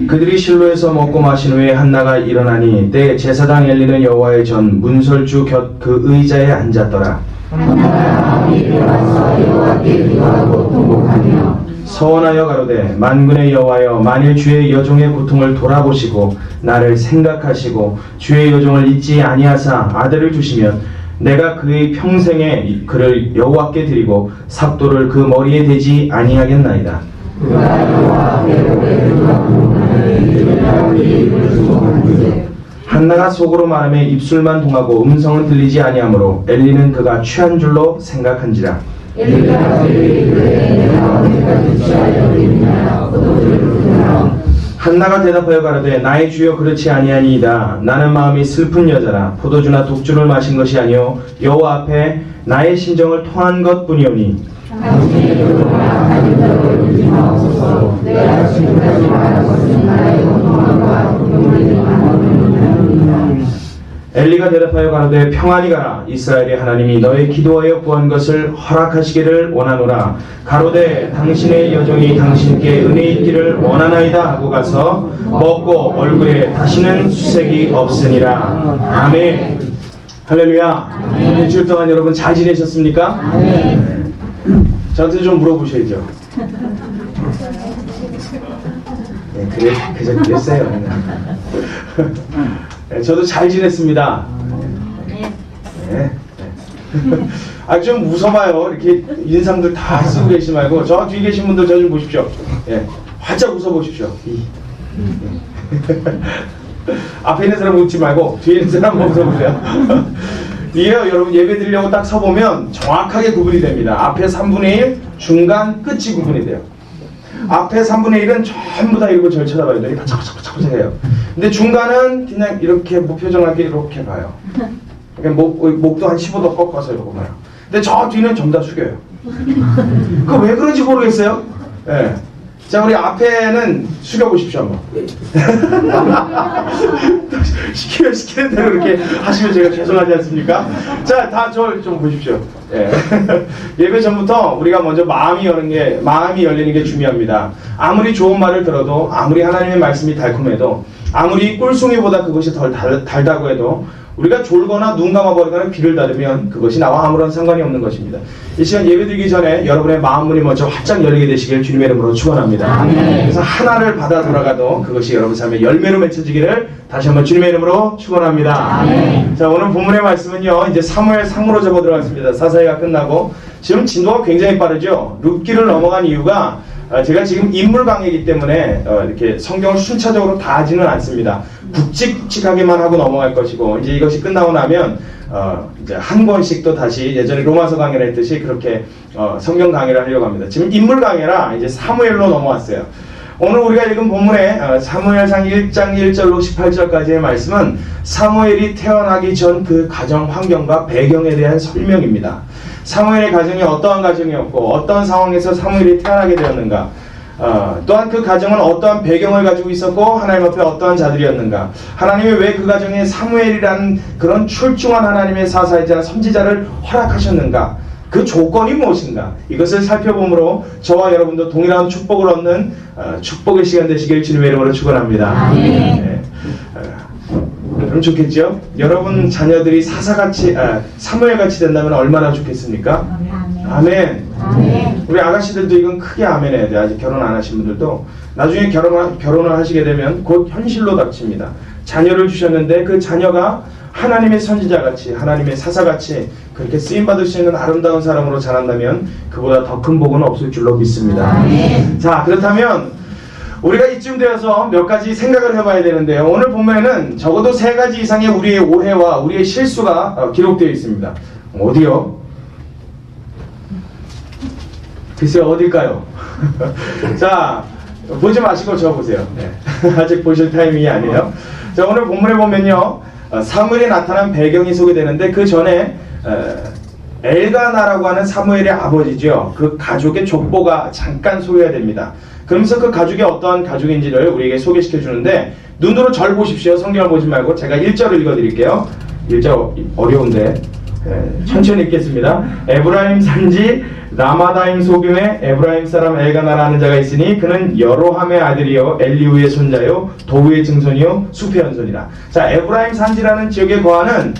그들이 실로에서 먹고 마신 후에 한나가 일어나니 때 제사장 엘리는 여호와의 전 문설주 곁 그 의자에 앉았더라. 서원하여 가로되 만군의 여호와여, 만일 주의 여종의 고통을 돌아보시고 나를 생각하시고 주의 여종을 잊지 아니하사 아들을 주시면 내가 그의 평생에 그를 여호와께 드리고 삭도를 그 머리에 대지 아니하겠나이다. 한나가 속으로 말하며 입술만 동하고 음성은 들리지 아니하므로 엘리는 그가 취한 줄로 생각한지라. 한나가 대답하여 가로되 나의 주여 그렇지 아니하니이다. 나는 마음이 슬픈 여자라. 포도주나 독주를 마신 것이 아니요 여호와 앞에 나의 심정을 토한 것뿐이오니. 엘리가 대답하여 가로되 평안히 가라. 이스라엘의 하나님이 너의 기도하여 구한 것을 허락하시기를 원하노라. 가로되 당신의 여종이 당신께 은혜 있기를 원하나이다 하고 가서 먹고 얼굴에 다시는 수색이 없으니라. 아멘. 할렐루야. 일주일 동안 여러분 잘 지내셨습니까? 아멘. 저한테 좀 물어보셔야죠. 네, 그랬어요. 네, 저도 잘 지냈습니다. 네. 좀 웃어봐요. 이렇게 인상들 다 쓰고 계시지 말고 저 뒤에 계신 분들 저 좀 보십시오. 네, 활짝 웃어보십시오. 앞에 있는 사람 웃지 말고 뒤에 있는 사람 웃어보세요. 이게요, 여러분 예배 드리려고 딱 서보면 정확하게 구분이 됩니다. 앞에 3분의 1, 중간, 끝이 구분이 돼요. 앞에 3분의 1은 전부 다 이러고 저를 쳐다봐요. 이렇게 바짝바짝바짝 해요. 근데 중간은 그냥 이렇게 무표정하게 이렇게 봐요. 목도 한 15도 꺾어서 이러고 봐요. 근데 저 뒤는 전부 다 숙여요. 그 왜 그런지 모르겠어요. 네. 자, 우리 앞에는 숙여보십시오, 한번. 시키는 대로 이렇게 하시면 제가 죄송하지 않습니까? 자, 다 저 좀 보십시오. 예. 예배 전부터 우리가 먼저 마음이 열리는 게 중요합니다. 아무리 좋은 말을 들어도, 아무리 하나님의 말씀이 달콤해도, 아무리 꿀송이보다 그것이 덜 달다고 해도, 우리가 졸거나 눈 감아버리거나 귀를 닫으면 그것이 나와 아무런 상관이 없는 것입니다. 이 시간 예배드리기 전에 여러분의 마음문이 먼저 활짝 열리게 되시길 주님의 이름으로 축원합니다. 아멘. 그래서 하나를 받아 돌아가도 그것이 여러분 삶의 열매로 맺혀지기를 다시 한번 주님의 이름으로 축원합니다. 아멘. 자, 오늘 본문의 말씀은요, 이제 사무엘 상으로 접어 들어갔습니다. 사사기가 끝나고 지금 진도가 굉장히 빠르죠. 룻기를 넘어간 이유가 제가 지금 인물 강의이기 때문에 이렇게 성경을 순차적으로 다 하지는 않습니다. 굵직굵직하게만 하고 넘어갈 것이고, 이제 이것이 끝나고 나면 이제 한 권씩 또 다시 예전에 로마서 강의를 했듯이 그렇게 성경 강의를 하려고 합니다. 지금 인물 강의라 이제 사무엘로 넘어왔어요. 오늘 우리가 읽은 본문의 사무엘상 1장 1절로 18절까지의 말씀은 사무엘이 태어나기 전 그 가정 환경과 배경에 대한 설명입니다. 사무엘의 가정이 어떠한 가정이었고 어떠한 상황에서 사무엘이 태어나게 되었는가, 또한 그 가정은 어떠한 배경을 가지고 있었고 하나님 앞에 어떠한 자들이었는가, 하나님이 왜 그 가정에 사무엘이라는 그런 출중한 하나님의 사사이자 선지자를 허락하셨는가, 그 조건이 무엇인가, 이것을 살펴보므로 저와 여러분도 동일한 축복을 얻는 축복의 시간 되시길 주님의 이름으로 축원합니다. 네. 그럼 좋겠죠? 여러분 자녀들이 사무엘같이 된다면 얼마나 좋겠습니까? 아멘. 아멘. 우리 아가씨들도 이건 크게 아멘 해야 돼. 아직 결혼 안 하신 분들도 나중에 결혼을 하시게 되면 곧 현실로 닥칩니다. 자녀를 주셨는데 그 자녀가 하나님의 선지자같이, 하나님의 사사같이 그렇게 쓰임받을 수 있는 아름다운 사람으로 자란다면 그보다 더 큰 복은 없을 줄로 믿습니다. 아멘. 자, 그렇다면 우리가 이쯤 되어서 몇 가지 생각을 해봐야 되는데요. 오늘 본문에는 적어도 3가지 이상의 우리의 오해와 우리의 실수가 기록되어 있습니다. 어디요? 글쎄요, 어딜까요? 자, 보지 마시고 적어보세요. 네. 아직 보실 타이밍이 아니에요. 자, 오늘 본문에 보면요, 사무엘이 나타난 배경이 소개되는데 그 전에 엘가나라고 하는 사무엘의 아버지죠. 그 가족의 족보가 잠깐 소개가 됩니다. 그러면서 그 가족이 어떠한 가족인지를 우리에게 소개시켜 주는데, 눈으로 절 보십시오. 성경을 보지 말고 제가 1절을 읽어드릴게요. 1절 어려운데 천천히 읽겠습니다. 에브라임 산지 라마다임 소금에 에브라임 사람 엘가나라는 자가 있으니 그는 여로함의 아들이요 엘리우의 손자요 도우의 증손이요 숲의 연손이라. 자, 에브라임 산지라는 지역에 거하는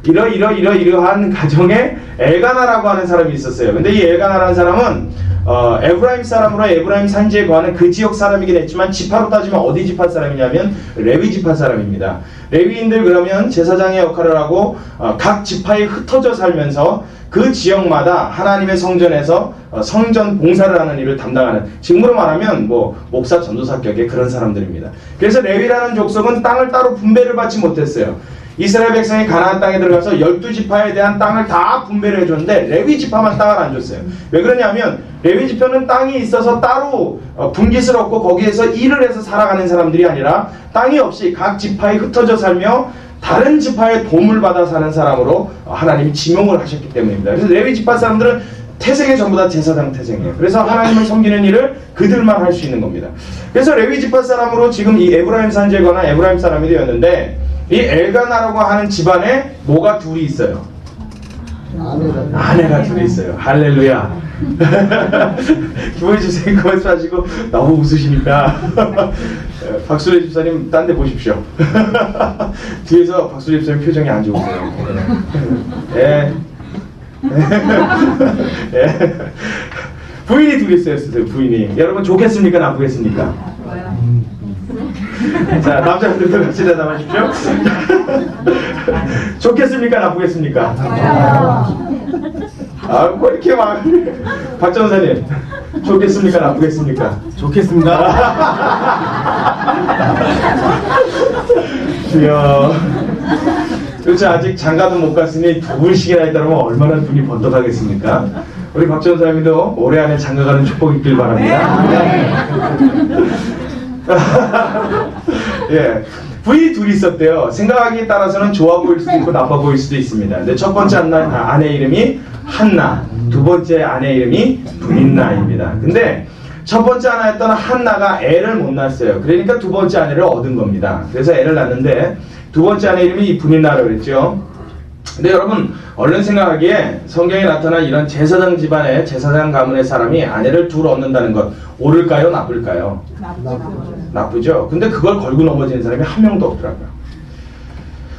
이러한 가정에 엘가나라고 하는 사람이 있었어요. 근데 이 엘가나라는 사람은 에브라임 사람으로 에브라임 산지에 거하는 그 지역 사람이긴 했지만 지파로 따지면 어디 지파 사람이냐면 레위 지파 사람입니다. 레위인들 그러면 제사장의 역할을 하고 각 지파에 흩어져 살면서 그 지역마다 하나님의 성전에서 성전 봉사를 하는 일을 담당하는, 지금으로 말하면 뭐 목사 전도사격의 그런 사람들입니다. 그래서 레위라는 족속은 땅을 따로 분배를 받지 못했어요. 이스라엘 백성이 가나안 땅에 들어가서 12지파에 대한 땅을 다 분배를 해줬는데 레위 지파만 땅을 안 줬어요. 왜 그러냐면 레위 지파는 땅이 있어서 따로 분깃을 얻고 거기에서 일을 해서 살아가는 사람들이 아니라 땅이 없이 각 지파에 흩어져 살며 다른 지파의 도움을 받아 사는 사람으로 하나님이 지명을 하셨기 때문입니다. 그래서 레위 지파 사람들은 태생이 전부 다 제사장 태생이에요. 그래서 하나님을 섬기는 일을 그들만 할 수 있는 겁니다. 그래서 레위 지파 사람으로 지금 이 에브라임 산지에 거나 에브라임 사람이 되었는데, 이 엘가나라고 하는 집안에 뭐가 둘이 있어요? 아내가 둘이 있어요. 할렐루야. 김원희 집사님 그 말씀하시고 너무 웃으시니까 박수래 집사님 딴 데 보십시오. 뒤에서 박수래 집사님 표정이 안 좋으세요. 예. 예. 부인이 둘이 있어요. 부인이. 여러분 좋겠습니까? 나쁘겠습니까? 자, 남자분들도 같이 대답하십시오. 좋겠습니까? 나쁘겠습니까? 아, 뭐 이렇게 막. 박 전사님, 좋겠습니까? 나쁘겠습니까? 좋겠습니다. 이야. 그렇죠. 아직 장가도 못 갔으니 2분씩이나 있다면 얼마나 눈이 번떡하겠습니까? 우리 박 전사님도 올해 안에 장가 가는 축복 있길 바랍니다. 예, 부인이 둘이 있었대요. 생각하기에 따라서는 좋아 보일 수도 있고 나빠 보일 수도 있습니다. 근데 첫 번째 아내 이름이 한나, 두 번째 아내 이름이 브린나입니다. 근데 첫 번째 아내였던 한나가 애를 못 낳았어요. 그러니까 두 번째 아내를 얻은 겁니다. 그래서 애를 낳는데 두 번째 아내 이름이 브린나라고 그랬죠. 근데 여러분 얼른 생각하기에 성경에 나타난 이런 제사장 집안의 제사장 가문의 사람이 아내를 둘 얻는다는 것 옳을까요? 나쁠까요? 나쁘죠. 근데 그걸 걸고 넘어지는 사람이 한 명도 없더라고요.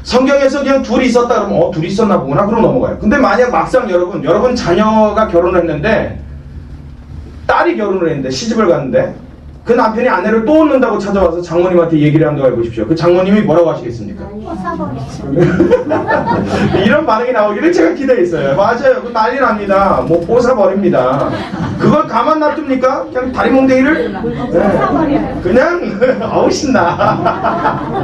성경에서 그냥 둘이 있었다 그러면 둘이 있었나 보구나 그럼 넘어가요. 근데 만약 막상 여러분 자녀가 결혼을 했는데 딸이 결혼을 했는데 시집을 갔는데 그 남편이 아내를 또 얻는다고 찾아와서 장모님한테 얘기를 한다고 해보십시오. 그 장모님이 뭐라고 하시겠습니까? 이런 반응이 나오기를 제가 기대했어요. 맞아요. 그 난리 납니다. 뭐 뽀사버립니다. 그걸 가만 놔둡니까? 그냥 다리몽댕이를? 네. 그냥 아우 신나.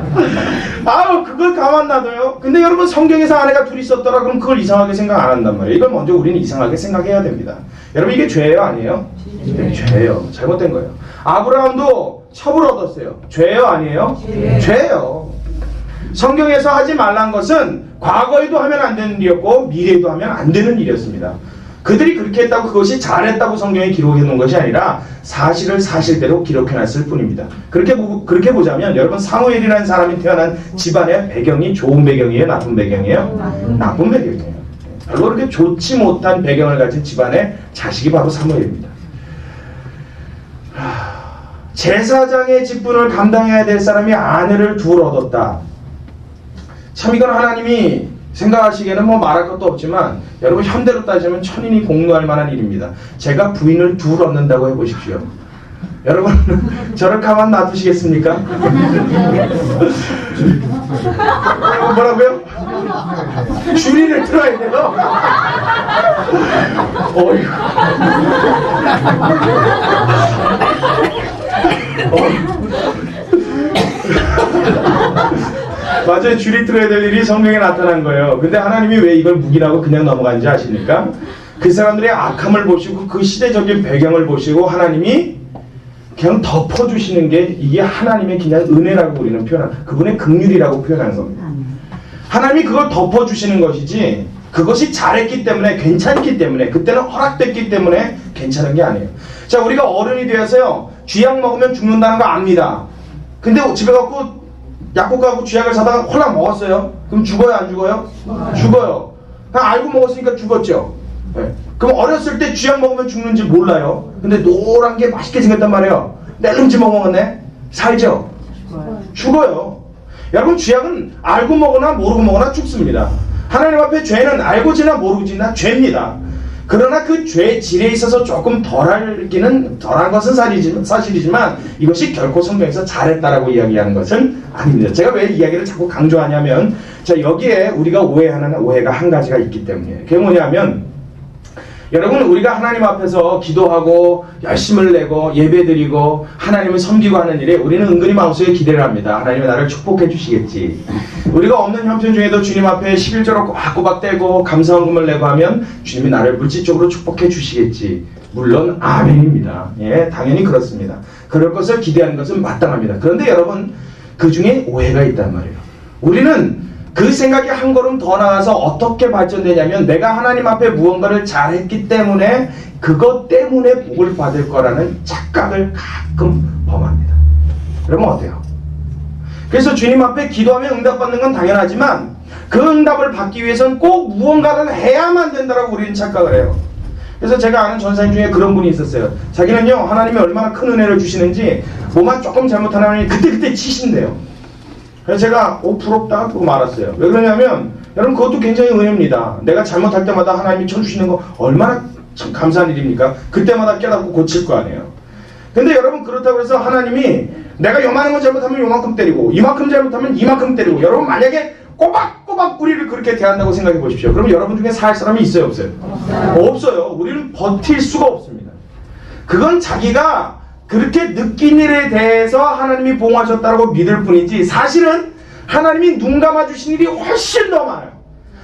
아우 그걸 가만 놔둬요. 근데 여러분 성경에서 아내가 둘이 있었더라 그럼 그걸 이상하게 생각 안 한단 말이에요. 이걸 먼저 우리는 이상하게 생각해야 됩니다. 여러분 이게 죄예요 아니에요? 네, 죄예요. 잘못된 거예요. 아브라함도 첩을 얻었어요. 죄예요 아니에요? 죄예요. 성경에서 하지 말란 것은 과거에도 하면 안 되는 일이었고 미래에도 하면 안 되는 일이었습니다. 그들이 그렇게 했다고 그것이 잘했다고 성경에 기록해 놓은 것이 아니라 사실을 사실대로 기록해 놨을 뿐입니다. 그렇게 보자면 여러분 사무엘이라는 사람이 태어난 집안의 배경이 좋은 배경이에요? 나쁜 배경이에요? 나쁜 배경이에요. 별로 그렇게 좋지 못한 배경을 가진 집안의 자식이 바로 사무엘입니다. 제사장의 직분을 감당해야 될 사람이 아내를 둘 얻었다. 참 이건 하나님이 생각하시기에는 뭐 말할 것도 없지만 여러분 현대로 따지면 천인이 공노할 만한 일입니다. 제가 부인을 둘 얻는다고 해보십시오. 여러분 저를 가만 놔두시겠습니까? 뭐라고요? 주리를 틀어야 돼요? 어이구. 맞아요. 줄이 틀어야 될 일이 성경에 나타난 거예요. 근데 하나님이 왜 이걸 묵인하고 그냥 넘어간지 아십니까? 그 사람들의 악함을 보시고 그 시대적인 배경을 보시고 하나님이 그냥 덮어주시는 게 이게 하나님의 그냥 은혜라고 우리는 표현한 그분의 긍휼이라고 표현한 겁니다. 하나님이 그걸 덮어주시는 것이지 그것이 잘했기 때문에 괜찮기 때문에 그때는 허락됐기 때문에 괜찮은 게 아니에요. 자, 우리가 어른이 되어서요 쥐약 먹으면 죽는다는 거 압니다. 근데 집에 갖고 약국 가고 쥐약을 사다가 홀랑 먹었어요. 그럼 죽어요 안 죽어요? 죽어요. 그냥 알고 먹었으니까 죽었죠. 예. 그럼 어렸을 때 쥐약 먹으면 죽는지 몰라요. 근데 노란 게 맛있게 생겼단 말이에요. 낼름지 먹었네. 살죠? 죽어요. 여러분, 쥐약은 알고 먹거나 모르고 먹거나 죽습니다. 하나님 앞에 죄는 알고 지나 모르고 지나 죄입니다. 그러나 그 죄의 질에 있어서 조금 덜한 것은 사실이지만 이것이 결코 성경에서 잘했다라고 이야기하는 것은 아닙니다. 제가 왜 이야기를 자꾸 강조하냐면, 자, 여기에 우리가 오해하는 오해가 한 가지가 있기 때문이에요. 그게 뭐냐면, 여러분, 우리가 하나님 앞에서 기도하고 열심을 내고 예배드리고 하나님을 섬기고 하는 일에 우리는 은근히 마음속에 기대를 합니다. 하나님이 나를 축복해 주시겠지. 우리가 없는 형편 중에도 주님 앞에 11조로 꼬박꼬박 떼고 감사헌금을 내고 하면 주님이 나를 물질적으로 축복해 주시겠지. 물론 아멘입니다. 예, 당연히 그렇습니다. 그럴 것을 기대하는 것은 마땅합니다. 그런데 여러분, 그 중에 오해가 있단 말이에요. 우리는 그 생각이 한 걸음 더 나아가서 어떻게 발전되냐면, 내가 하나님 앞에 무언가를 잘했기 때문에 그것 때문에 복을 받을 거라는 착각을 가끔 범합니다. 그러면 어때요? 그래서 주님 앞에 기도하면 응답받는 건 당연하지만 그 응답을 받기 위해서는 꼭 무언가를 해야만 된다고 우리는 착각을 해요. 그래서 제가 아는 전사님 중에 그런 분이 있었어요. 자기는요, 하나님이 얼마나 큰 은혜를 주시는지 뭐만 조금 잘못하면 그때 치신대요. 그래서 제가 부럽다 그러고 말았어요. 왜 그러냐면, 여러분, 그것도 굉장히 은혜입니다. 내가 잘못할 때마다 하나님이 쳐주시는 거 얼마나 참 감사한 일입니까? 그때마다 깨닫고 고칠 거 아니에요. 근데 여러분, 그렇다고 해서 하나님이 내가 요만한 거 잘못하면 요만큼 때리고 이만큼 잘못하면 이만큼 때리고, 여러분 만약에 꼬박꼬박 우리를 그렇게 대한다고 생각해 보십시오. 그러면 여러분 중에 살 사람이 있어요, 없어요? 없어요. 우리는 버틸 수가 없습니다. 그건 자기가 그렇게 느낀 일에 대해서 하나님이 보호하셨다고 믿을 뿐이지, 사실은 하나님이 눈 감아주신 일이 훨씬 더 많아요.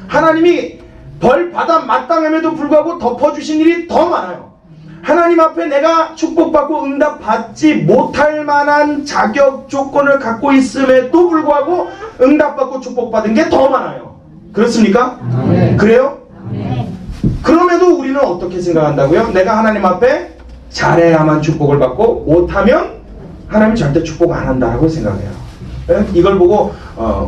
하나님이 벌 받아 마땅함에도 불구하고 덮어주신 일이 더 많아요. 하나님 앞에 내가 축복받고 응답받지 못할 만한 자격 조건을 갖고 있음에도 불구하고 응답받고 축복받은 게 더 많아요. 그렇습니까? 그래요? 그럼에도 우리는 어떻게 생각한다고요? 내가 하나님 앞에 잘해야만 축복을 받고 못하면 하나님 절대 축복 안 한다라고 생각해요. 이걸 보고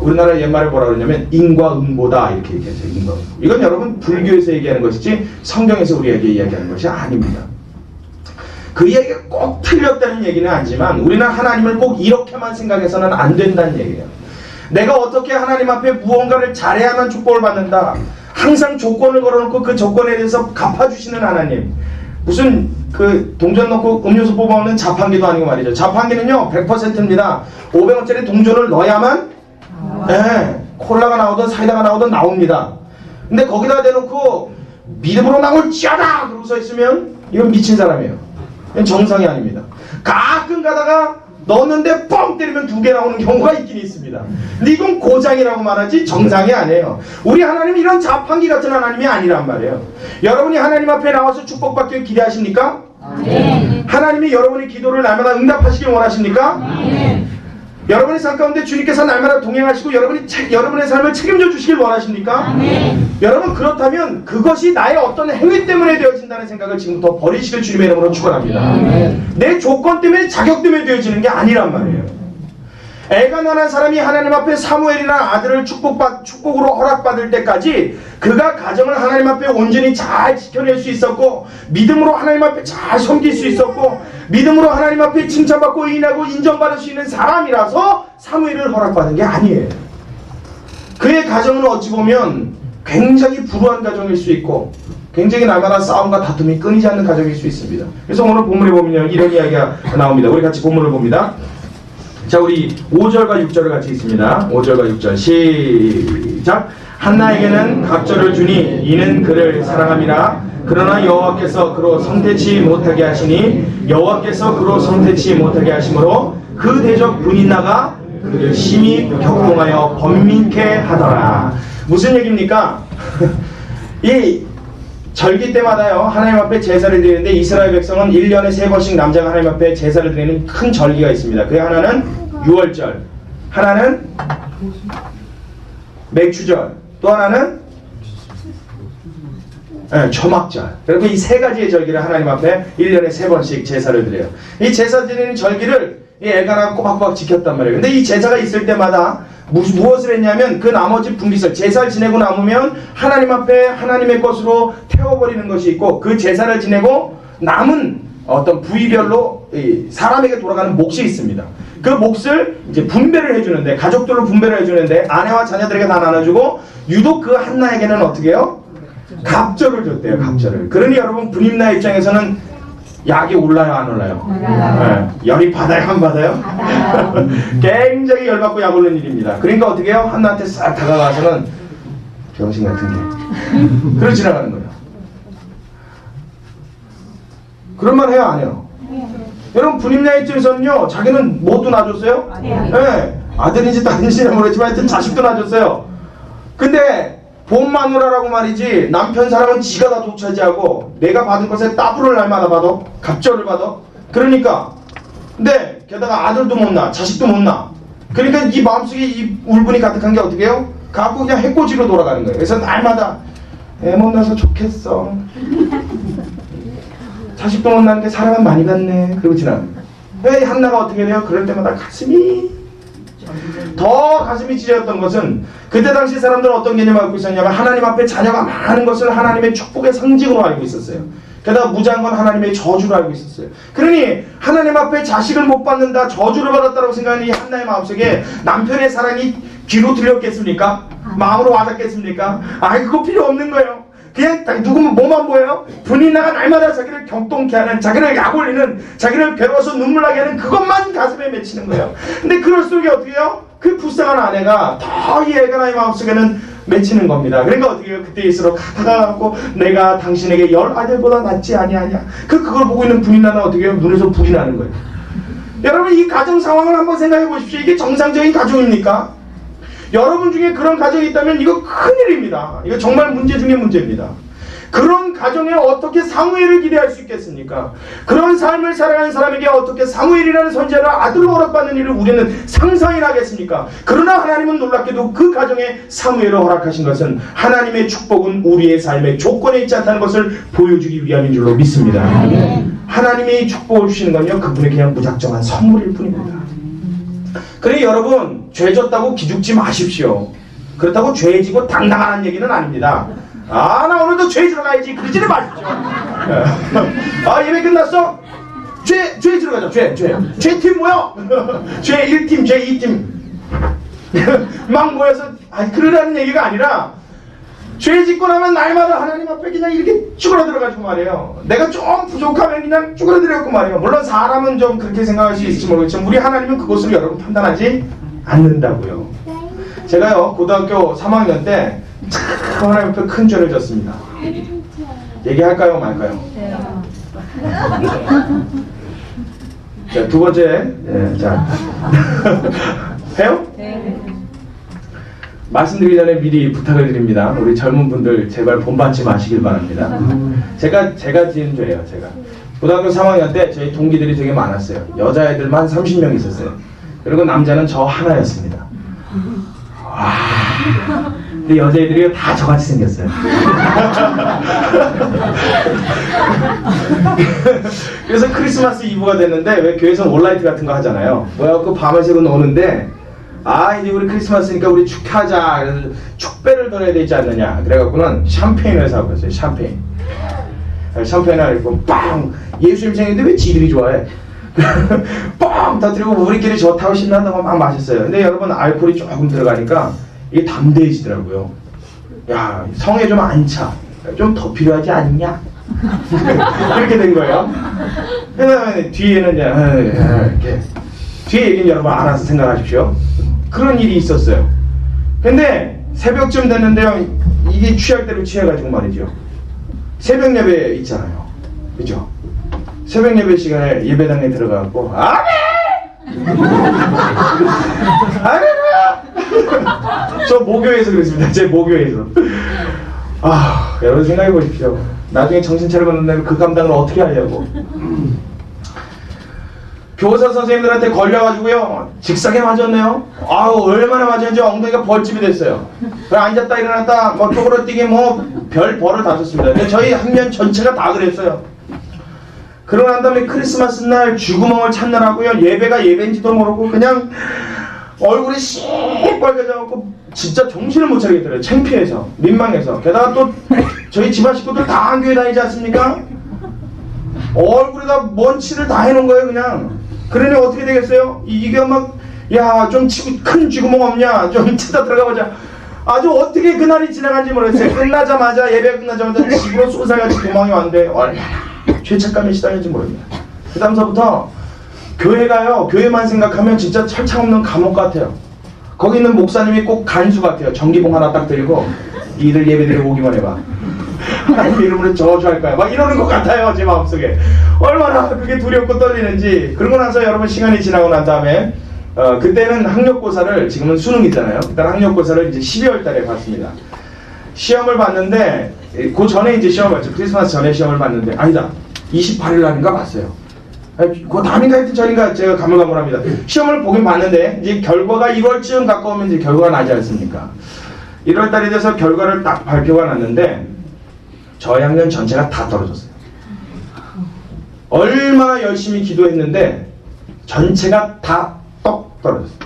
우리나라 옛말에 뭐라 그러냐면 인과응보다 이렇게 얘기했어요. 인과응보. 이건 여러분 불교에서 얘기하는 것이지 성경에서 우리에게 이야기하는 것이 아닙니다. 그 이야기가 꼭 틀렸다는 얘기는 아니지만 우리는 하나님을 꼭 이렇게만 생각해서는 안 된다는 얘기예요. 내가 어떻게 하나님 앞에 무언가를 잘해야만 축복을 받는다. 항상 조건을 걸어놓고 그 조건에 대해서 갚아주시는 하나님. 무슨 그 동전 넣고 음료수 뽑아오는 자판기도 아니고 말이죠. 자판기는요 100%입니다. 500원짜리 동전을 넣어야만 콜라가 나오든 사이다가 나오든 나옵니다. 근데 거기다 대놓고 믿음으로 나올지어다 그러고 서 있으면 이건 미친 사람이에요. 이건 정상이 아닙니다. 가끔 가다가 넣었는데 뻥 때리면 2개 나오는 경우가 있긴 있습니다. 근데 이건 고장이라고 말하지 정상이 아니에요. 우리 하나님이 이런 자판기 같은 하나님이 아니란 말이에요. 여러분이 하나님 앞에 나와서 축복받길 기대하십니까? 네. 하나님이 여러분의 기도를 날마다 응답하시길 원하십니까? 네. 여러분의 삶 가운데 주님께서 날마다 동행하시고 여러분의 삶을 책임져 주시길 원하십니까? 네. 여러분, 그렇다면 그것이 나의 어떤 행위 때문에 되어진다는 생각을 지금부터 버리시길 주님의 이름으로 축원합니다. 네. 내 조건 때문에 자격 때문에 되어지는 게 아니란 말이에요. 엘가나라는 사람이 하나님 앞에 사무엘이라는 아들을 축복으로 허락받을 때까지 그가 가정을 하나님 앞에 온전히 잘 지켜낼 수 있었고, 믿음으로 하나님 앞에 잘 섬길 수 있었고, 믿음으로 하나님 앞에 칭찬받고 의인하고 인정받을 수 있는 사람이라서 사무엘을 허락받은 게 아니에요. 그의 가정은 어찌 보면 굉장히 불우한 가정일 수 있고 굉장히 날마다 싸움과 다툼이 끊이지 않는 가정일 수 있습니다. 그래서 오늘 본문에 보면 이런 이야기가 나옵니다. 우리 같이 본문을 봅니다. 자, 우리 5절과 6절을 같이 읽습니다. 5절과 6절 시작. 한나에게는 갑절을 주니 이는 그를 사랑함이라. 그러나 여호와께서 그로 성태치 못하게 하시니 여호와께서 그로 성태치 못하게 하심으로 그 대적 분인나가 그를 심히 격동하여 번민케 하더라. 무슨 얘기입니까? 이 절기 때마다요 하나님 앞에 제사를 드리는데, 이스라엘 백성은 1년에 3번씩 남자가 하나님 앞에 제사를 드리는 큰 절기가 있습니다. 그 하나는 6월절, 하나는 맥추절, 또 하나는 초막절. 그리고 이 3가지의 절기를 하나님 앞에 1년에 3번씩 제사를 드려요. 이 제사 드리는 절기를 이 엘가나가 꼬박꼬박 지켰단 말이에요. 근데 이 제사가 있을 때마다 무엇을 했냐면 그 나머지 분깃을 제사를 지내고 남으면 하나님 앞에 하나님의 것으로 태워버리는 것이 있고, 그 제사를 지내고 남은 어떤 부위별로 사람에게 돌아가는 몫이 있습니다. 그 몫을 이제 분배를 해주는데, 가족들로 분배를 해주는데 아내와 자녀들에게 다 나눠주고, 유독 그 한나에게는 어떻게 해요? 갑절을 줬대요. 갑절을. 그러니 여러분, 분임나 입장에서는 약이 올라요, 안 올라요? 네. 열이 받아요, 안 받아요? 굉장히 열받고 약 오르는 일입니다. 그러니까 어떻게 해요? 한나한테 싹 다가가서는 병신 같은 게 그러고 지나가는 거예요. 그런 말 해요, 안 해요? 여러분, 분임나 입장에서는요, 자기는 뭐도 놔줬어요? 네. 아들인지 딸인지는 모르겠지만 하여튼 자식도 놔줬어요. 근데 본 마누라라고 말이지, 남편 사랑은 지가 다 독차지하고 내가 받은 것에 따블을 날마다 받아, 갑절을 받아. 그러니까, 근데 게다가 아들도 못 낳아, 자식도 못 낳아. 그러니까 이 마음속에 이 울분이 가득한 게 어떻게 해요? 갖고 그냥 해코지로 돌아가는 거예요. 그래서 날마다 애 못 낳아서 좋겠어, 자식도 못 낳는데 사랑은 많이 받네, 그러고 지나가는 거예요. 왜 한나가 어떻게 돼요? 그럴 때마다 가슴이 더 가슴이 찢어졌던 것은, 그때 당시 사람들은 어떤 개념을 갖고 있었냐면, 하나님 앞에 자녀가 많은 것을 하나님의 축복의 상징으로 알고 있었어요. 게다가 무지한 건 하나님의 저주로 알고 있었어요. 그러니 하나님 앞에 자식을 못 받는다, 저주를 받았다고 생각하는 이 한나의 마음속에 남편의 사랑이 귀로 들렸겠습니까? 마음으로 와닿겠습니까? 아이, 그거 필요 없는 거예요. 그냥 누구면 뭐만 보여요? 분인나가 날마다 자기를 경동케 하는, 자기를 약올리는, 자기를 괴로워서 눈물나게 하는 그것만 가슴에 맺히는 거예요. 근데 그럴 속에 어떻게 해요? 그 불쌍한 아내가 더 이 엘가나의 마음속에는 맺히는 겁니다. 그러니까 어떻게 해요? 그때일수록 다가가고, 내가 당신에게 10 아들보다 낫지 아니하냐. 그걸 보고 있는 분인나는 어떻게 해요? 눈에서 불이 나는 거예요. 여러분, 이 가정 상황을 한번 생각해 보십시오. 이게 정상적인 가정입니까? 여러분 중에 그런 가정이 있다면 이거 큰일입니다. 이거 정말 문제 중에 문제입니다. 그런 가정에 어떻게 사무엘을 기대할 수 있겠습니까? 그런 삶을 살아가는 사람에게 어떻게 사무엘이라는 선지자를 아들로 허락받는 일을 우리는 상상이나 하겠습니까? 그러나 하나님은 놀랍게도 그 가정에 사무엘을 허락하신 것은 하나님의 축복은 우리의 삶의 조건에 있지 않다는 것을 보여주기 위함인 줄로 믿습니다. 하나님이 축복을 주시는 건요, 그분의 그냥 무작정한 선물일 뿐입니다. 그러니 여러분, 죄 졌다고 기죽지 마십시오. 그렇다고 죄 지고 당당하는 얘기는 아닙니다. 아, 나 오늘도 죄 지러 가야지, 그러지는 마십시오. 아, 예배 끝났어? 죄 지러 가자. 죄팀 모여. 죄 1팀, 죄 2팀 막 모여서, 그러라는 얘기가 아니라, 죄 짓고 나면 날마다 하나님 앞에 그냥 이렇게 쭈그러들어가지고 말이에요. 내가 좀 부족하면 그냥 쭈그러들었고 말이에요. 물론 사람은 좀 그렇게 생각할 수 있을지 모르겠지만, 우리 하나님은 그것으로 여러분 판단하지 않는다고요. 제가요, 고등학교 3학년 때 참 하나님 앞에 큰 죄를 졌습니다. 얘기할까요, 말까요? 자, 두 번째, 자 해요? 말씀드리기 전에 미리 부탁을 드립니다. 우리 젊은 분들 제발 본받지 마시길 바랍니다. 제가 지은 죄예요. 제가 고등학교 3학년 때 저희 동기들이 되게 많았어요. 여자애들만 30명 있었어요. 그리고 남자는 저 하나였습니다. 와, 근데 여자애들이 다 저같이 생겼어요. 그래서 크리스마스 이브가 됐는데, 왜 교회에서 온라이트 같은 거 하잖아요. 뭐야, 밤을 새고 노는데, 이제 우리 크리스마스니까 우리 축하하자. 그래서 축배를 덜어야 되지 않느냐. 그래갖고는 샴페인을 사고 있어요. 샴페인을 입고 빵! 예수님 생일인데 왜 지들이 좋아해? 빵! 터뜨리고 우리끼리 좋다고 신난다고 막 마셨어요. 근데 여러분, 알코올이 조금 들어가니까 이게 담대해지더라고요. 야, 성에 좀 안 차. 좀 더 필요하지 않냐? 이렇게 된 거예요. 그다음에 뒤에는 이렇게, 뒤에 얘기는 여러분 알아서 생각하십시오. 그런 일이 있었어요. 근데 새벽쯤 됐는데요, 이게 취할 대로 취해가지고 말이죠. 새벽 예배 있잖아요. 그죠? 새벽 예배 시간에 예배당에 들어가고, 저 모교에서 그랬습니다. 제 모교에서. 여러분 생각해 보십시오. 나중에 정신 차리고 있는데 그 감당을 어떻게 하려고. 교사 선생님들한테 걸려가지고요, 직사게 맞았네요. 얼마나 맞았는지 엉덩이가 벌집이 됐어요. 그래, 앉았다 일어났다 뭐 쪼그러뛰기 별 벌을 다 썼습니다. 근데 저희 학년 전체가 다 그랬어요. 그러고 난 다음에 크리스마스 날 쥐구멍을 찾느라고요, 예배가 예배인지도 모르고 그냥 얼굴이 시뻘개져갖고 진짜 정신을 못 차리겠더래요. 창피해서, 민망해서. 게다가 또 저희 집안 식구들 다 한교회 다니지 않습니까? 얼굴에다 먼지를 다 해놓은 거예요 그냥. 그러니 어떻게 되겠어요? 이게 막 야 좀 큰 쥐구멍 없냐, 좀 찾아 들어가보자. 아주 어떻게 그날이 지나간지 모르겠어요. 끝나자마자, 예배 끝나자마자 집으로 쏘살같이 도망이 왔는데 얼마나 죄책감에 시달렸는지 모릅니다. 그 다음서부터 교회가요, 교회만 생각하면 진짜 철창 없는 감옥 같아요. 거기 있는 목사님이 꼭 간수 같아요. 전기봉 하나 딱 들고 이들 예배드리고 오기만 해봐. 하나님 이름으로 저주할 거야. 막 이러는 것 같아요. 제 마음속에. 얼마나 그게 두렵고 떨리는지. 그러고 나서 여러분 시간이 지나고 난 다음에 그때는 학력고사를, 지금은 수능이잖아요. 그때 학력고사를 이제 12월 달에 봤습니다. 시험을 봤는데 그 전에 이제 시험을 봤죠. 크리스마스 전에 시험을 봤는데 아니다. 28일 날인가 봤어요. 그 다음인가 하여튼 전인가 제가 가물가물합니다. 시험을 보긴 봤는데 이제 결과가 1월쯤 가까우면 이제 결과가 나지 않습니까? 1월 달이 돼서 결과를 딱 발표가 났는데 저희 학년 전체가 다 떨어졌어요. 얼마나 열심히 기도했는데 전체가 다 떡 떨어졌어요.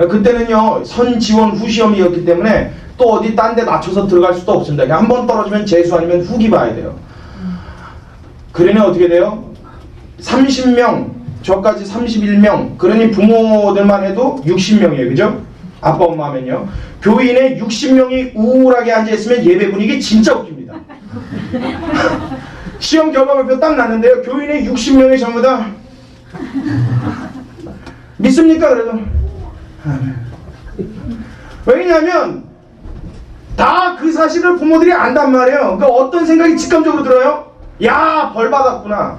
그때는요 선지원 후시험이었기 때문에 또 어디 딴 데 맞춰서 들어갈 수도 없습니다. 그냥 한 번 떨어지면 재수 아니면 후기 봐야 돼요. 그러니 어떻게 돼요? 30명, 저까지 31명, 그러니 부모들만 해도 60명이에요. 그죠? 아빠 엄마 하면요. 교인에 60명이 우울하게 앉아있으면 예배 분위기 진짜 웃깁니다. 시험 결과 발표 딱 났는데요. 교인에 60명이 전부 다 믿습니까? 그래도 왜냐하면 다 그 사실을 부모들이 안단 말이에요. 그러니까 어떤 생각이 직감적으로 들어요? 야, 벌 받았구나.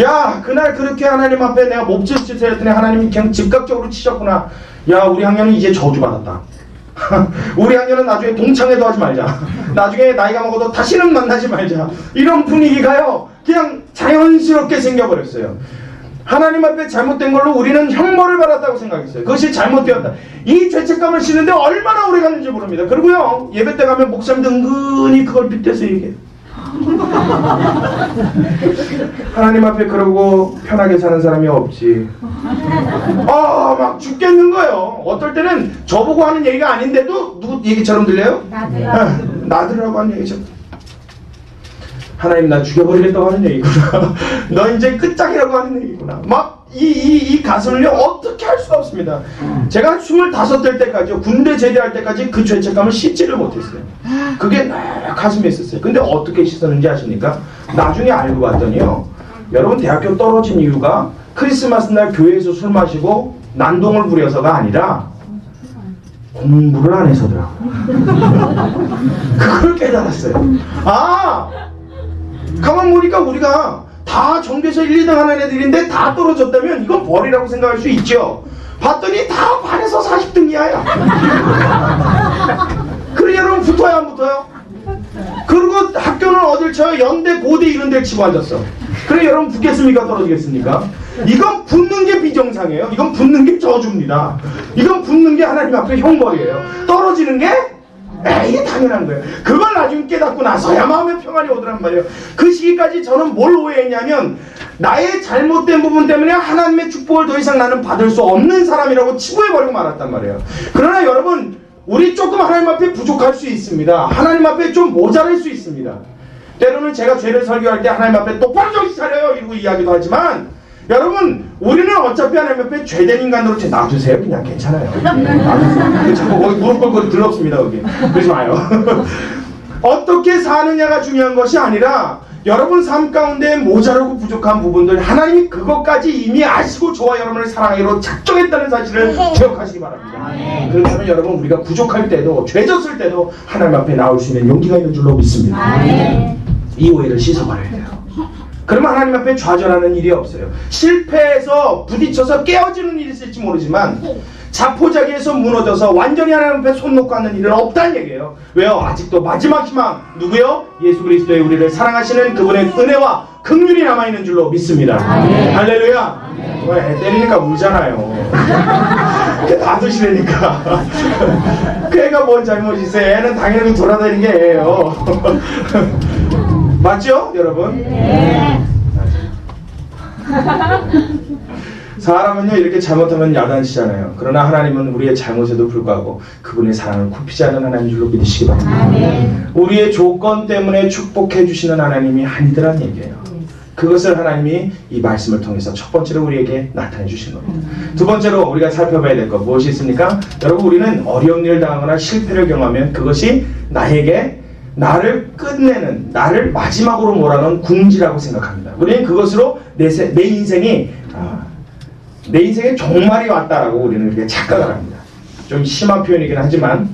야, 그날 그렇게 하나님 앞에 내가 몹짓짓을 했더니 하나님이 그냥 즉각적으로 치셨구나. 야, 우리 학년은 이제 저주받았다. 우리 학년은 나중에 동창회도 하지 말자. 나중에 나이가 먹어도 다시는 만나지 말자. 이런 분위기가요 그냥 자연스럽게 생겨버렸어요. 하나님 앞에 잘못된 걸로 우리는 형벌을 받았다고 생각했어요. 그것이 잘못되었다. 이 죄책감을 싣는데 얼마나 오래 갔는지 모릅니다. 그리고요 예배 때 가면 목사님도 은근히 그걸 빗대서 얘기해요. 하나님 앞에 그러고 편하게 사는 사람이 없지. 막 죽겠는 거예요. 어떨 때는 저보고 하는 얘기가 아닌데도 누구 얘기처럼 들려요? 나들으라고 하는 얘기죠. 하나님 나 죽여버리겠다고 하는 얘기구나. 너 이제 끝장이라고 하는 얘기구나. 막 이 가슴을요 어떻게 할 수가 없습니다. 제가 25 될 때까지요, 군대 제대할 때까지 그 죄책감을 씻지를 못했어요. 그게 막 가슴에 있었어요. 근데 어떻게 씻었는지 아십니까? 나중에 알고 봤더니요, 여러분 대학교 떨어진 이유가 크리스마스 날 교회에서 술 마시고 난동을 부려서가 아니라 공부를 안 해서더라고요. 그걸 깨달았어요. 가만 보니까 우리가 다 전교에서 1, 2등 하는 애들인데 다 떨어졌다면 이건 벌이라고 생각할 수 있죠. 봤더니 다 반에서 40등이야. 그래 여러분 붙어요 안 붙어요? 그리고 학교는 어딜 쳐요? 연대, 고대 이런 데를 치고 앉았어. 그래 여러분 붙겠습니까? 떨어지겠습니까? 이건 붙는 게 비정상이에요. 이건 붙는 게 저주입니다. 이건 붙는 게 하나님 앞에 형벌이에요. 떨어지는 게 이게 당연한 거예요. 그걸 나중에 깨닫고 나서야 마음의 평안이 오더란 말이에요. 그 시기까지 저는 뭘 오해했냐면 나의 잘못된 부분 때문에 하나님의 축복을 더 이상 나는 받을 수 없는 사람이라고 치부해버리고 말았단 말이에요. 그러나 여러분 우리 조금 하나님 앞에 부족할 수 있습니다. 하나님 앞에 좀 모자랄 수 있습니다. 때로는 제가 죄를 설교할 때 하나님 앞에 똑바로 정신 차려요 이러고 이야기도 하지만 여러분 우리는 어차피 하나님 앞에 죄된 인간으로 놔두세요. 그냥 괜찮아요. 놔두세요. 자꾸 거기 무릎 꿇고 들었습니다. 거기 그러지 마요. 어떻게 사느냐가 중요한 것이 아니라 여러분 삶 가운데 모자르고 부족한 부분들 하나님이 그것까지 이미 아시고 저와 여러분을 사랑하기로 작정했다는 사실을 기억하시기 바랍니다. 그렇다면 여러분 우리가 부족할 때도 죄졌을 때도 하나님 앞에 나올 수 있는 용기가 있는 줄로 믿습니다. 이 오해를 씻어버려야 돼요. 그러면 하나님 앞에 좌절하는 일이 없어요. 실패해서 부딪혀서 깨어지는 일이 있을지 모르지만 자포자기에서 무너져서 완전히 하나님 앞에 손 놓고 하는 일은 없다는 얘기예요. 왜요? 아직도 마지막 희망 누구요? 예수 그리스도의 우리를 사랑하시는 그분의 은혜와 긍휼이 남아있는 줄로 믿습니다. 할렐루야. 애 때리니까 울잖아요. 놔두시라니까. 그 애가 뭔 잘못이 있어요. 애는 당연히 돌아다니는 게 애예요. 맞죠 여러분? 네. 사람은요 이렇게 잘못하면 야단치잖아요. 그러나 하나님은 우리의 잘못에도 불구하고 그분의 사랑을 굽히지 않는 하나님인 줄로 믿으시기 바랍니다. 우리의 조건 때문에 축복해 주시는 하나님이 아니더란 얘기예요. 그것을 하나님이 이 말씀을 통해서 첫 번째로 우리에게 나타내 주신 겁니다. 두 번째로 우리가 살펴봐야 될 것 무엇이 있습니까? 여러분, 우리는 어려운 일을 당하거나 실패를 경험하면 그것이 나를 끝내는, 나를 마지막으로 몰아넣은 궁지라고 생각합니다. 우리는 그것으로 내 인생의 종말이 왔다라고 우리는 그렇게 착각을 합니다. 좀 심한 표현이긴 하지만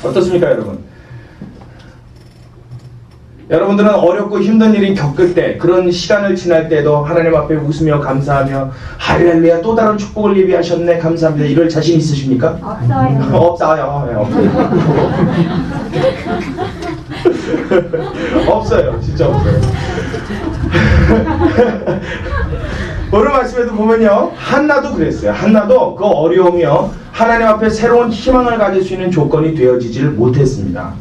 어떻습니까, 여러분? 여러분들은 어렵고 힘든 일이 겪을 때, 그런 시간을 지날 때도 하나님 앞에 웃으며 감사하며 할렐루야, 또 다른 축복을 예비하셨네, 감사합니다, 이럴 자신 있으십니까? 없어요. 없어요. 네, 없어요. 없어요. 진짜 없어요. 오늘 말씀에도 보면요, 한나도 그랬어요. 한나도 그 어려움이요, 하나님 앞에 새로운 희망을 가질 수 있는 조건이 되어지질 못했습니다.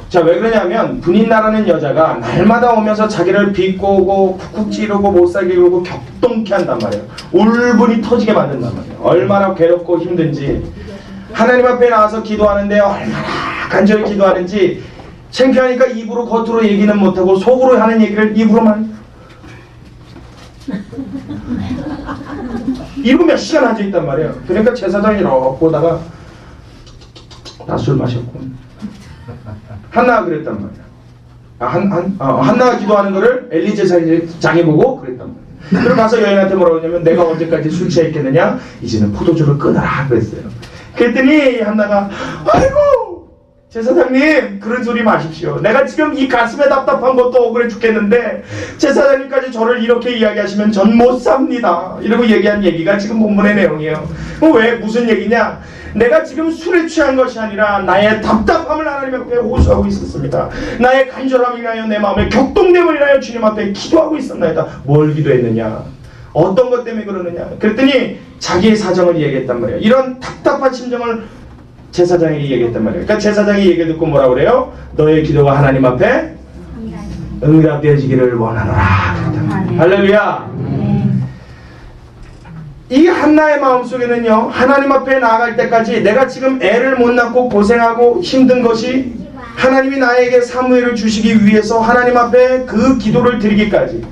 자, 왜 그러냐면 분인 나라는 여자가 날마다 오면서 자기를 비꼬고 쿡쿡 찌르고 못살게 굴고 격동케 한단 말이에요. 울분이 터지게 만든단 말이에요. 얼마나 괴롭고 힘든지, 하나님 앞에 나와서 기도하는데 얼마나 간절히 기도하는지 창피하니까 입으로 겉으로 얘기는 못하고 속으로 하는 얘기를 입으로만 이러고 몇 시간 앉아있단 말이에요. 그러니까 제사장이 이렇게 보다가 나 술 마셨군. 한나가 그랬단 말이야. 한나가 기도하는 거를 엘리 제사장이 보고 그랬단 말이야. 그리고 가서 여인한테 뭐라고 하냐면, 내가 언제까지 술 취해 있겠느냐, 이제는 포도주를 끊어라 그랬어요. 그랬더니 한나가, 아이고 제사장님, 그런 소리 마십시오. 내가 지금 이 가슴에 답답한 것도 억울해 죽겠는데 제사장님까지 저를 이렇게 이야기하시면 전 못 삽니다, 이러고 얘기한 얘기가 지금 본문의 내용이에요. 왜, 무슨 얘기냐, 내가 지금 술에 취한 것이 아니라 나의 답답함을 하나님 앞에 호소하고 있었습니다. 나의 간절함을 인하여 내 마음의 격동됨을 인하여 주님 앞에 기도하고 있었나이다. 뭘 기도했느냐, 어떤 것 때문에 그러느냐, 그랬더니 자기의 사정을 얘기했단 말이에요. 이런 답답한 심정을 제사장에게 얘기했단 말이에요. 그러니까 제사장이 얘기 듣고 뭐라고 그래요? 너의 기도가 하나님 앞에 응답되어지기를 원하노라. 할렐루야. 이 한나의 마음속에는요, 하나님 앞에 나아갈 때까지 내가 지금 애를 못 낳고 고생하고 힘든 것이 하나님이 나에게 사무엘을 주시기 위해서 하나님 앞에 그 기도를 드리기까지,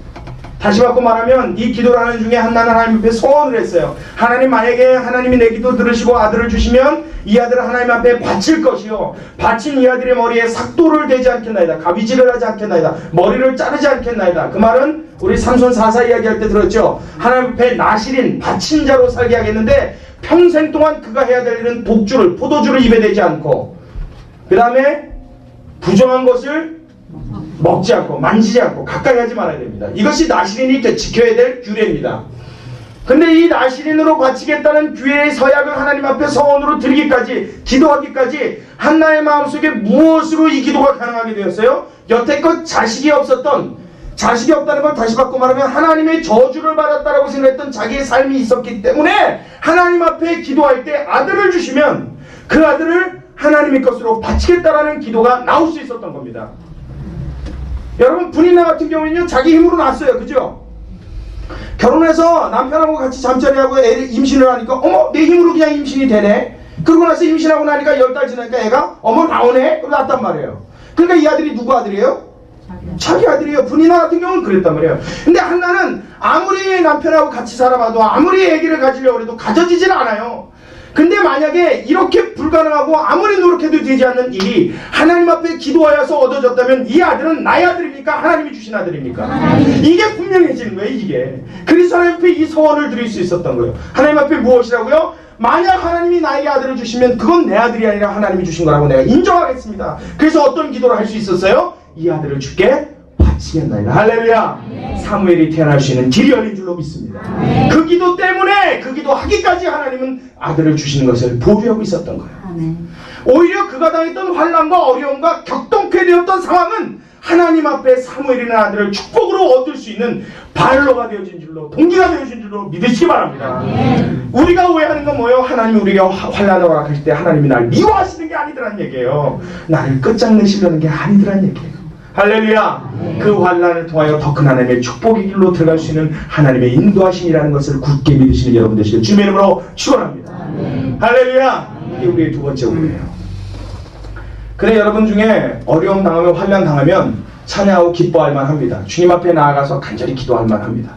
다시 바꿔 말하면 이 기도를 하는 중에 한나는 하나님 앞에 소원을 했어요. 하나님, 만약에 하나님이 내 기도 들으시고 아들을 주시면 이 아들을 하나님 앞에 바칠 것이요, 바친 이 아들의 머리에 삭도를 대지 않겠나이다, 가위질을 하지 않겠나이다, 머리를 자르지 않겠나이다. 그 말은 우리 삼손 4사 이야기할 때 들었죠. 하나님 앞에 나실인 바친 자로 살게 하겠는데 평생 동안 그가 해야 될 일은 독주를, 포도주를 입에 대지 않고, 그 다음에 부정한 것을 먹지 않고 만지지 않고 가까이 하지 말아야 됩니다. 이것이 나실인이 지켜야 될 규례입니다. 근데 이 나실인으로 바치겠다는 규례의 서약을 하나님 앞에 서원으로 드리기까지, 기도하기까지 한나의 마음속에 무엇으로 이 기도가 가능하게 되었어요? 여태껏 자식이 없었던, 자식이 없다는 걸 다시 바꿔 말하면 하나님의 저주를 받았다라고 생각했던 자기의 삶이 있었기 때문에 하나님 앞에 기도할 때 아들을 주시면 그 아들을 하나님의 것으로 바치겠다라는 기도가 나올 수 있었던 겁니다. 여러분, 분인나 같은 경우는요, 자기 힘으로 낳았어요. 그죠? 결혼해서 남편하고 같이 잠자리하고 애를 임신을 하니까, 어머, 내 힘으로 그냥 임신이 되네. 그러고 나서 임신하고 나니까 10달 지나니까 애가 어머 나오네. 그러고 낳았단 말이에요. 그러니까 이 아들이 누구 아들이에요? 자기 아들이에요. 분인나 같은 경우는 그랬단 말이에요. 근데 한나는 아무리 남편하고 같이 살아봐도, 아무리 애기를 가지려고 해도 가져지질 않아요. 근데 만약에 이렇게 불가능하고 아무리 노력해도 되지 않는 일이 하나님 앞에 기도하여서 얻어졌다면 이 아들은 나의 아들입니까? 하나님이 주신 아들입니까? 이게 분명해지는 거예요. 이게 그리스도 하나님 앞에 이 소원을 드릴 수 있었던 거예요. 하나님 앞에 무엇이라고요? 만약 하나님이 나에게 아들을 주시면 그건 내 아들이 아니라 하나님이 주신 거라고 내가 인정하겠습니다. 그래서 어떤 기도를 할 수 있었어요? 이 아들을 주께 바치겠나이다. 할렐루야. 사무엘이 태어날 수 있는 길이 열린 줄로 믿습니다. 그 기도 때문에, 그 기도 하기까지 하나님은 아들을 주시는 것을 보류하고 있었던 거예요. 오히려 그가 당했던 환난과 어려움과 격동케 되었던 상황은 하나님 앞에 사무엘이라는 아들을 축복으로 얻을 수 있는 발로가 되어진 줄로, 동기가 되어진 줄로 믿으시기 바랍니다. 우리가 오해하는 건 뭐예요? 하나님이 우리가 환난을 허락하실 때 하나님이 날 미워하시는 게 아니더란 얘기예요. 나를 끝장내시려는 게 아니더란 얘기예요. 할렐루야. 그 환난을 통하여 더 큰 하나님의 축복의 길로 들어갈 수 있는 하나님의 인도하심이라는 것을 굳게 믿으시는 여러분 되시길 주님의 이름으로 축원합니다. 할렐루야. 이게 우리의 두 번째 오해예요. 그래 여러분 중에 어려움 당하면 환난 당하면 찬양하고 기뻐할 만합니다. 주님 앞에 나아가서 간절히 기도할 만합니다.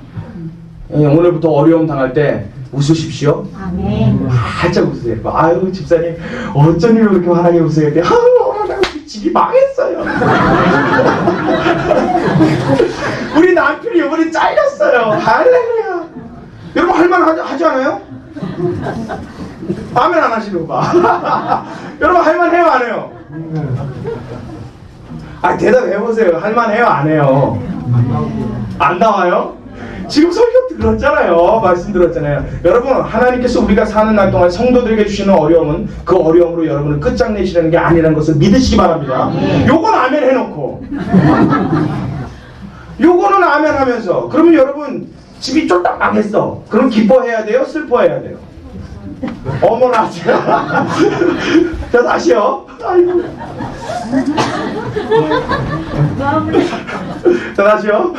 오늘부터 어려움 당할 때 웃으십시오. 아멘. 활짝 웃으세요. 아유 집사님 어쩐 일로 그렇게 환하게 웃어야 돼? 아유 나 집이 망했어요. 우리 남편이 이번에 잘렸어요. 할렐루야. 여러분 할만 하지 않아요? 아멘 안 하시는 거 봐. 여러분 할만해요 안 해요? 아 대답해보세요. 할만해요 안 해요? 안 나와요? 지금 설교 들었잖아요. 말씀 들었잖아요. 여러분 하나님께서 우리가 사는 날 동안 성도들에게 주시는 어려움은 그 어려움으로 여러분을 끝장내시려는 게 아니라는 것을 믿으시기 바랍니다. 요건 아멘 해놓고 요거는 아멘 하면서 그러면 여러분 집이 쫄딱 망했어. 그럼 기뻐해야 돼요? 슬퍼해야 돼요? 어머나 제가 자 다시요. 아이고. 자 다시요.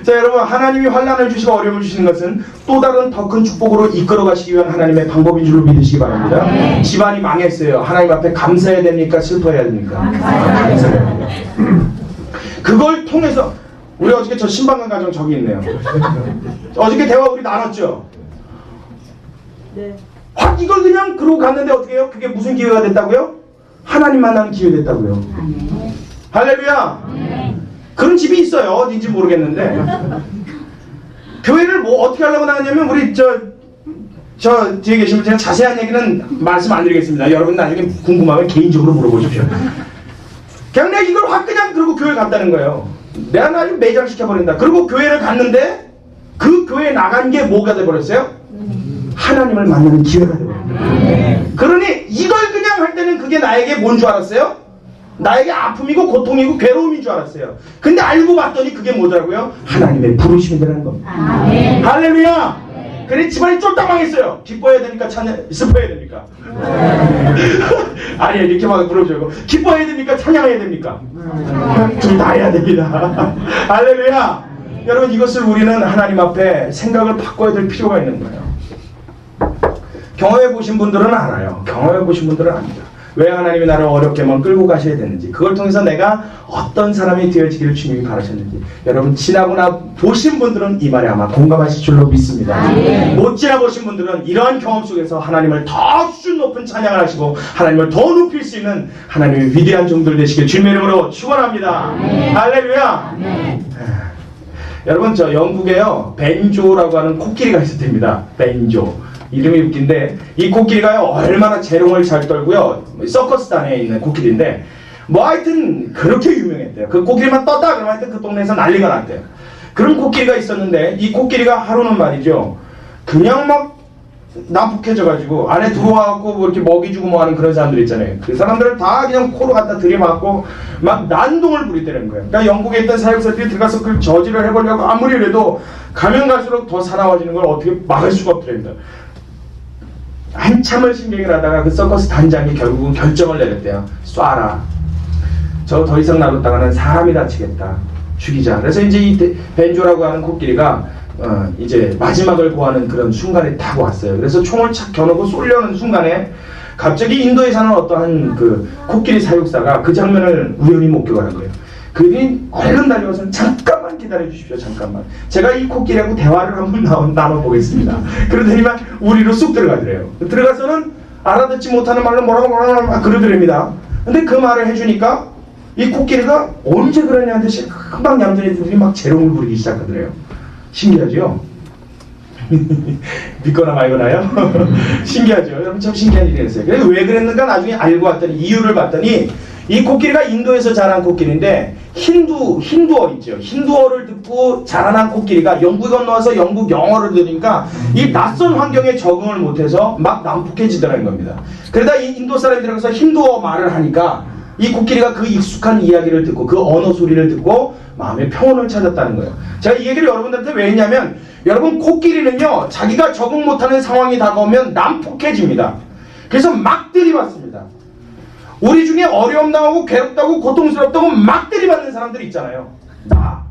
자 여러분 하나님이 환난을 주시고 어려움을 주시는 것은 또 다른 더 큰 축복으로 이끌어 가시기 위한 하나님의 방법인 줄로 믿으시기 바랍니다. 집안이 망했어요. 하나님 앞에 감사해야 됩니까? 슬퍼해야 됩니까? 감사해야 됩니다. 그걸 통해서 우리 어저께 저 신방관 가정 저기 있네요. 어저께 대화 우리 나눴죠? 네. 확 이걸 그냥 그러고 갔는데 어떻게 해요? 그게 무슨 기회가 됐다고요? 하나님 만나는 기회 됐다고요. 할렐루야. 그런 집이 있어요. 어딘지 모르겠는데 교회를 뭐 어떻게 하려고 나왔냐면 우리 저 뒤에 계신 분 제가 자세한 얘기는 말씀 안 드리겠습니다. 여러분 나중에 궁금하면 개인적으로 물어보십시오. 그냥 내가 이걸 확 그냥 그러고 교회 갔다는 거예요. 내가 나중에 매장시켜버린다. 그리고 교회를 갔는데 그 교회에 나간 게 뭐가 돼버렸어요? 하나님을 만나는 기회가 돼버렸어요. 그러니 이걸 그냥 할 때는 그게 나에게 뭔 줄 알았어요? 나에게 아픔이고 고통이고 괴로움인 줄 알았어요. 근데 알고 봤더니 그게 뭐더라고요? 하나님의 부르심이 되는 겁니다. 아멘. 할렐루야. 그래 집안이 쫄딱 망했어요. 기뻐해야 됩니까? 슬퍼해야 됩니까? 아니 이렇게 막 물어보죠. 기뻐해야 됩니까? 찬양해야 됩니까? 둘 다 해야 됩니다. 할렐루야. 여러분 이것을 우리는 하나님 앞에 생각을 바꿔야 될 필요가 있는 거예요. 경험해 보신 분들은 알아요. 경험해 보신 분들은 압니다. 왜 하나님이 나를 어렵게만 끌고 가셔야 되는지, 그걸 통해서 내가 어떤 사람이 되어지기를 주님이 바라셨는지, 여러분 지나거나 보신 분들은 이 말에 아마 공감하실 줄로 믿습니다. 못 지나보신 분들은 이러한 경험 속에서 하나님을 더 수준 높은 찬양을 하시고 하나님을 더 높일 수 있는 하나님의 위대한 종들 되시길 주님의 이름으로 축원합니다. 할렐루야. 여러분 저 영국에요 벤조라고 하는 코끼리가 있었답니다. 벤조. 이름이 웃긴데 이 코끼리가요 얼마나 재롱을 잘 떨고요 서커스단에 있는 코끼리인데 뭐 하여튼 그렇게 유명했대요. 그 코끼리만 떴다 그러면 하여튼 그 동네에서 난리가 났대요. 그런 코끼리가 있었는데 이 코끼리가 하루는 말이죠 그냥 막 난폭해져가지고 안에 들어와갖고 뭐 이렇게 먹이 주고 뭐 하는 그런 사람들 있잖아요. 그 사람들을 다 그냥 코로 갖다 들이맞고 막 난동을 부리더라는 거예요. 그러니까 영국에 있던 사역사들이 들어가서 그 저지를 해보려고 아무리 그래도 가면 갈수록 더 사나워지는 걸 어떻게 막을 수가 없더랍니다. 한참을 신경을 하다가 그 서커스 단장이 결국은 결정을 내렸대요. 쏴라. 저 더 이상 놔뒀다가는 사람이 다치겠다. 죽이자. 그래서 이제 이 벤조라고 하는 코끼리가 이제 마지막을 구하는 그런 순간에 딱 왔어요. 그래서 총을 착 겨누고 쏘려는 순간에 갑자기 인도에 사는 어떠한 그 코끼리 사육사가 그 장면을 우연히 목격하는 거예요. 그분이 얼른 달려와서 잠깐만 기다려 주십시오. 잠깐만. 제가 이 코끼리하고 대화를 한번 나눠보겠습니다. 그러더니만 우리로 쑥 들어가더래요. 들어가서는 알아듣지 못하는 말로 뭐라고 막 그러더랍니다. 근데 그 말을 해주니까 이 코끼리가 언제 그러냐 듯이 금방 얌전히들이 막 재롱을 부리기 시작하더래요. 신기하죠? 믿거나 말거나요? 신기하죠? 여러분 참 신기한 일이었어요. 그래서 왜 그랬는가 나중에 알고 왔더니 이유를 봤더니 이 코끼리가 인도에서 자란 코끼리인데 힌두어 있죠. 힌두어를 듣고 자라난 코끼리가 영국에 건너와서 영국 영어를 들으니까 이 낯선 환경에 적응을 못해서 막 난폭해지더라는 겁니다. 그러다 이 인도 사람들이 들어가서 힌두어 말을 하니까 이 코끼리가 그 익숙한 이야기를 듣고 그 언어 소리를 듣고 마음의 평온을 찾았다는 거예요. 제가 이 얘기를 여러분들한테 왜 했냐면 여러분 코끼리는요 자기가 적응 못하는 상황이 다가오면 난폭해집니다. 그래서 막 들이받습니다. 우리 중에 어려움 당하고 괴롭다고 고통스럽다고 막 들이받는 사람들이 있잖아요. 나.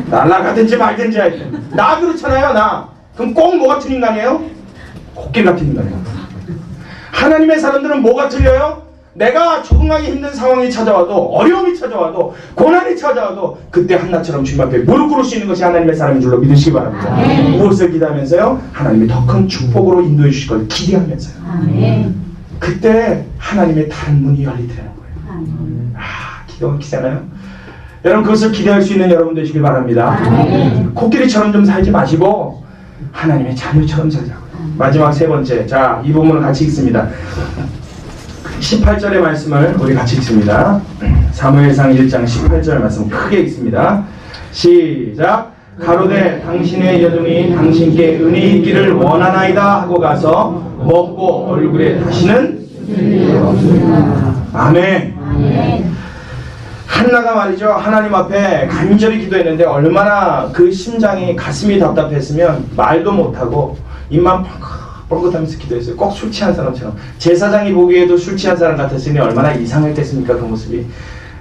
날아가든지 말든지 하여튼. 나 그렇잖아요, 나. 그럼 꼭 뭐 같은 인간이에요? 코끼리 같은 인간이에요. 하나님의 사람들은 뭐가 틀려요? 내가 적응하기 힘든 상황이 찾아와도, 어려움이 찾아와도, 고난이 찾아와도 그때 한나처럼 주님 앞에 무릎 꿇을 수 있는 것이 하나님의 사람인 줄로 믿으시기 바랍니다. 무엇을 기대하면서요? 하나님이 더 큰 축복으로 인도해 주실 걸 기대하면서요. 그때 하나님의 다른 문이 열리더라는 거예요. 기도가 기잖아요. 여러분, 그것을 기대할 수 있는 여러분 되시길 바랍니다. 코끼리처럼 좀 살지 마시고 하나님의 자녀처럼 살자고요. 마지막 세 번째, 자, 이 부분을 같이 읽습니다. 18절의 말씀을 우리 같이 읽습니다. 사무엘상 1장 18절 말씀 크게 읽습니다. 시작. 가로되 당신의 여종이 당신께 은혜 있기를 원하나이다 하고 가서 먹고 얼굴에 다시는 아멘. 한나가 말이죠, 하나님 앞에 간절히 기도했는데 얼마나 그 심장이, 가슴이 답답했으면 말도 못하고 입만 뻥긋하면서 기도했어요. 꼭 술 취한 사람처럼. 제사장이 보기에도 술 취한 사람 같았으니 얼마나 이상했겠습니까, 그 모습이.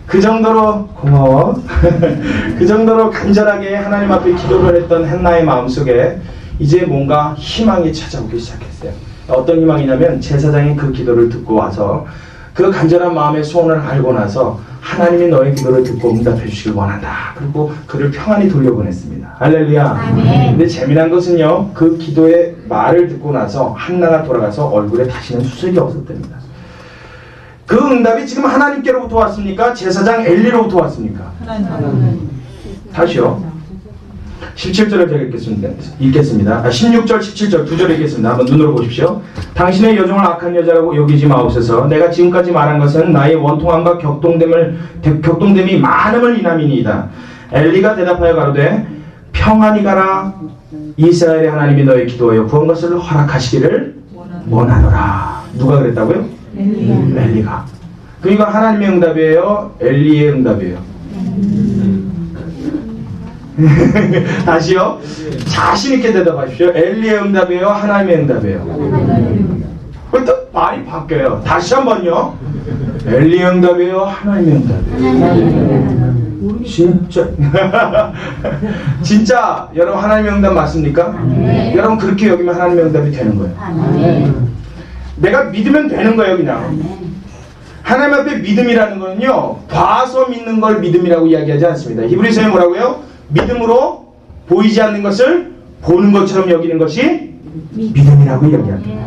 그 정도로 고마워. 그 정도로 간절하게 하나님 앞에 기도를 했던 한나의 마음속에 이제 뭔가 희망이 찾아오기 시작했어요. 어떤 희망이냐면, 제사장이 그 기도를 듣고 와서 그 간절한 마음의 소원을 알고 나서 하나님이 너의 기도를 듣고 응답해 주시길 원한다. 그리고 그를 평안히 돌려보냈습니다. 할렐루야. 근데 재미난 것은요, 그 기도의 말을 듣고 나서 한나가 돌아가서 얼굴에 다시는 수색이 없었답니다. 그 응답이 지금 하나님께로부터 왔습니까? 제사장 엘리로부터 왔습니까? 다시요. 17절을 제가 읽겠습니다. 16절, 17절 두 절 읽겠습니다. 한번 눈으로 보십시오. 당신의 여종을 악한 여자라고 여기지 마옵소서. 내가 지금까지 말한 것은 나의 원통함과 격동됨이 많음을 인함이니이다. 엘리가 대답하여 가로되 평안히 가라. 이스라엘의 하나님이 너의 기도하여 구한 것을 허락하시기를 원하노라. 누가 그랬다고요? 엘리가. 그러니까 하나님의 응답이에요? 엘리의 응답이에요? 다시요. 자신있게 대답하십시오. 엘리의 응답이에요? 하나님의 응답이에요? 또 말이 바뀌어요. 다시 한번요. 엘리의 응답이에요? 하나님의 응답이에요? 진짜 진짜 여러분, 하나님의 응답 맞습니까? 여러분, 그렇게 여기면 하나님의 응답이 되는 거예요. 내가 믿으면 되는 거예요. 그냥 하나님 앞에 믿음이라는 거는요, 봐서 믿는 걸 믿음이라고 이야기하지 않습니다. 히브리서에 뭐라고요? 믿음으로 보이지 않는 것을 보는 것처럼 여기는 것이 믿음이라고 이야기합니다.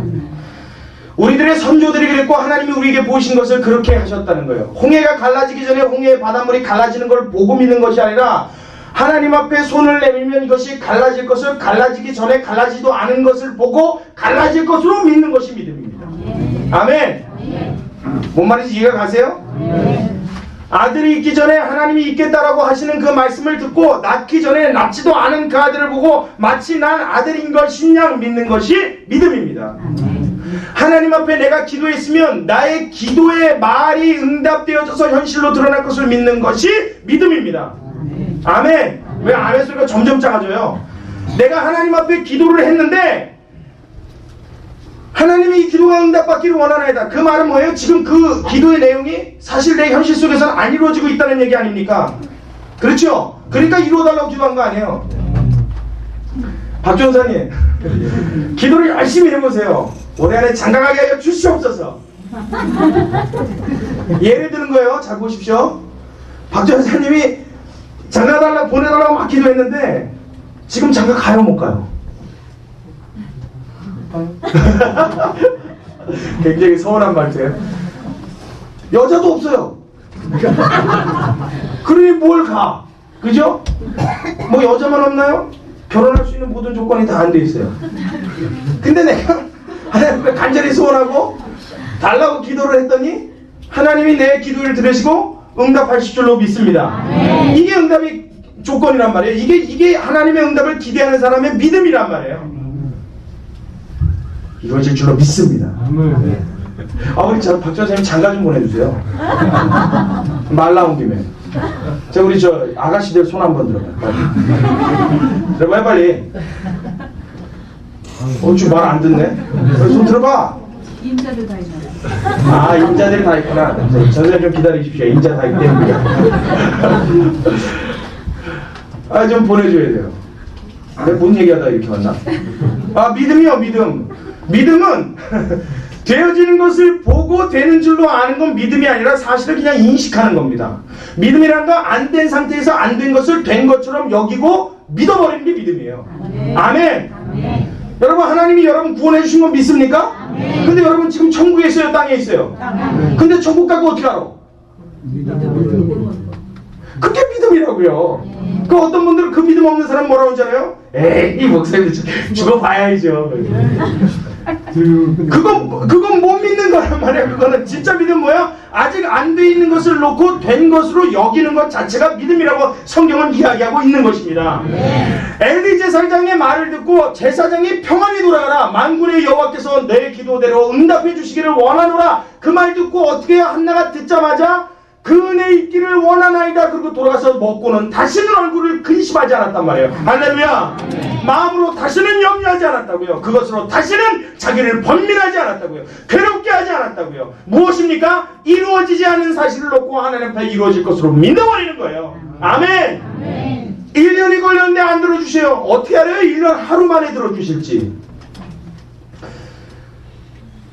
우리들의 선조들이 그랬고 하나님이 우리에게 보이신 것을 그렇게 하셨다는 거예요. 홍해가 갈라지기 전에 홍해의 바닷물이 갈라지는 걸 보고 믿는 것이 아니라 하나님 앞에 손을 내밀면 이것이 갈라질 것을, 갈라지기 전에 갈라지도 않은 것을 보고 갈라질 것으로 믿는 것이 믿음입니다. 아멘. 뭔 말인지 이해가 가세요? 아들이 있기 전에 하나님이 있겠다라고 하시는 그 말씀을 듣고 낳기 전에 낳지도 않은 그 아들을 보고 마치 난 아들인 걸 신냥 믿는 것이 믿음입니다. 하나님 앞에 내가 기도했으면 나의 기도의 말이 응답되어져서 현실로 드러날 것을 믿는 것이 믿음입니다. 아멘. 왜 아멘 소리가 점점 작아져요? 내가 하나님 앞에 기도를 했는데 하나님이 이 기도가 응답받기를 원하나이다. 그 말은 뭐예요? 지금 그 기도의 내용이 사실 내 현실 속에서는 안 이루어지고 있다는 얘기 아닙니까? 그렇죠? 그러니까 이루어달라고 기도한 거 아니에요? 박 전사님, 기도를 열심히 해보세요. 올해 안에 장가가게 하여 주시옵소서. 예를 드는 거예요. 잘 보십시오. 박 전사님이 장가 보내달라고 막 기도했는데 지금 장가 가요, 못 가요? 굉장히 서운한 말이에요. 여자도 없어요. 그러니 뭘 가? 그죠? 뭐 여자만 없나요? 결혼할 수 있는 모든 조건이 다 안 돼 있어요. 근데 내가 하나님께 간절히 소원하고 달라고 기도를 했더니 하나님이 내 기도를 들으시고 응답하실 줄로 믿습니다. 이게 응답의 조건이란 말이에요. 이게 하나님의 응답을 기대하는 사람의 믿음이란 말이에요. 이루어질 줄로 믿습니다. 우리 박 전사님 장가 좀 보내주세요. 말 나온 김에. 자, 우리 저 아가씨들 손 한번 들어봐요. 들어봐요, 빨리. 지금 말 안 듣네. 손 들어봐. 인자들 다 있나요? 아, 인자들이 다 있구나. 선생님 좀 기다리십시오. 인자 다 있기 때문에. 아, 좀 보내줘야 돼요. 내가 뭔 얘기하다 이렇게 왔나? 아, 믿음이요, 믿음. 믿음은 되어지는 것을 보고 되는 줄로 아는 건 믿음이 아니라 사실을 그냥 인식하는 겁니다. 믿음이라는 건 안 된 상태에서 안 된 것을 된 것처럼 여기고 믿어버리는 게 믿음이에요. 아멘. 여러분, 하나님이 여러분 구원해 주신 건 믿습니까? 근데 여러분 지금 천국에 있어요, 땅에 있어요? 근데 천국 가고 어떻게 알아? 그게 믿음이라고요. 그 어떤 분들은 그 믿음 없는 사람 뭐라고 하잖아요? 에이, 이 목사님도 죽어봐야죠. 그건 못 믿는 거란 말이야. 그거는 진짜 믿음 뭐야? 아직 안 돼 있는 것을 놓고 된 것으로 여기는 것 자체가 믿음이라고 성경은 이야기하고 있는 것입니다. 엘리 제사장의 말을 듣고 제사장이 평안히 돌아가라, 만군의 여호와께서 내 기도대로 응답해 주시기를 원하노라. 그 말 듣고 어떻게 해요? 한나가 듣자마자 그 은혜 있기를 원하나이다. 그리고 돌아가서 먹고는 다시는 얼굴을 근심하지 않았단 말이에요. 할렐루야. 마음으로 다시는 염려하지 않았다고요. 그것으로 다시는 자기를 번민하지 않았다고요. 괴롭게 하지 않았다고요. 무엇입니까? 이루어지지 않은 사실을 놓고 하나님 앞에 이루어질 것으로 믿어버리는 거예요. 아멘. 1년이 걸렸는데 안 들어주세요. 어떻게 알아요? 1년 하루 만에 들어주실지.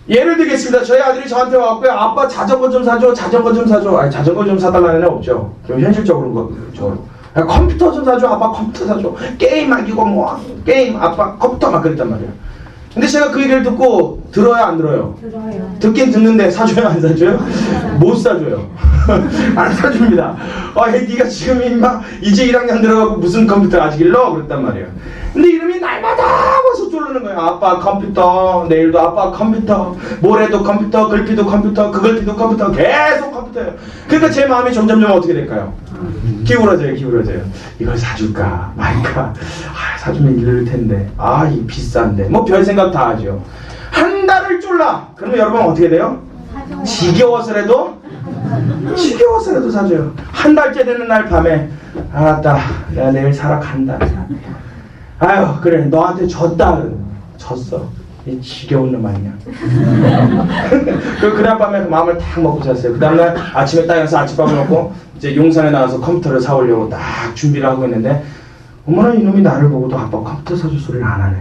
예를 들겠습니다. 저희 아들이 저한테 와갖고요, 아빠 자전거 좀 사줘, 자전거 좀 사줘. 아니, 자전거 좀 사달라는 애 없죠. 좀 현실적으로 컴퓨터 좀 사줘, 아빠 컴퓨터 사줘. 게임하기고 뭐 게임, 아빠 컴퓨터 막 그랬단 말이에요. 근데 제가 그 얘기를 듣고 들어요, 안 들어요? 들어요. 듣긴 듣는데 사줘요, 안 사줘요? 못 사줘요. 안 사줍니다. 네가 지금 임마 이제 1학년 들어가고 무슨 컴퓨터 아직 일러? 그랬단 말이에요. 근데 이름이 날마다 와서 쪼르는 거예요. 아빠 컴퓨터, 내일도 아빠 컴퓨터, 모레도 컴퓨터, 글피도 컴퓨터, 그글피도 컴퓨터, 계속 컴퓨터예요. 그러니까 제 마음이 점점점 어떻게 될까요? 기울어져요. 이걸 사줄까 말까. 사주면 이럴 텐데. 이 비싼데. 뭐 별 생각 다 하죠. 한 달을 쫄라. 그러면 여러분 어떻게 돼요? 지겨워서라도 사줘요. 한 달째 되는 날 밤에, 알았다, 내가 내일 사러 간다. 아유, 그래, 너한테 졌다. 졌어. 이 지겨운 놈 아니야. 그날 밤에 그 마음을 딱 먹고 잤어요. 그 다음날 아침에 딱 일어나서 아침밥을 먹고 이제 용산에 나가서 컴퓨터를 사오려고 딱 준비를 하고 있는데, 어머나 이놈이 나를 보고도 아빠 컴퓨터 사줄 소리를 안 하네.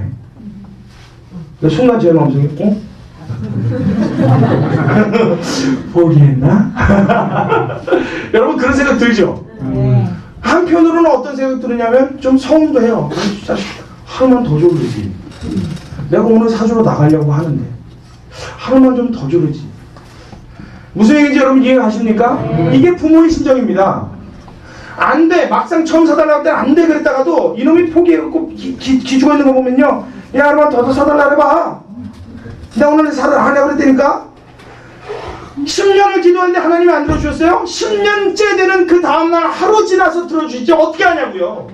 순간 제 마음속에 포기했나? 여러분 그런 생각 들죠? 한편으로는 어떤 생각 드느냐면 좀 서운도 해요. 진짜 하루만 더 줘르지. 내가 오늘 사주러 나가려고 하는데 하루만 좀 더 줘르지. 무슨 얘기인지 여러분 이해하십니까? 이게 부모의 심정입니다. 안 돼. 막상 처음 사달라고 할 때는 안 돼 그랬다가도 이놈이 포기해갖고 기죽어 있는 거 보면요, 야, 하루만 더 사달라 그래봐. 나 오늘 사달 하려고 그랬다니까. 10년을 기도했는데 하나님이 안 들어주셨어요? 10년째 되는 그 다음날 하루 지나서 들어주시죠. 어떻게 하냐고요.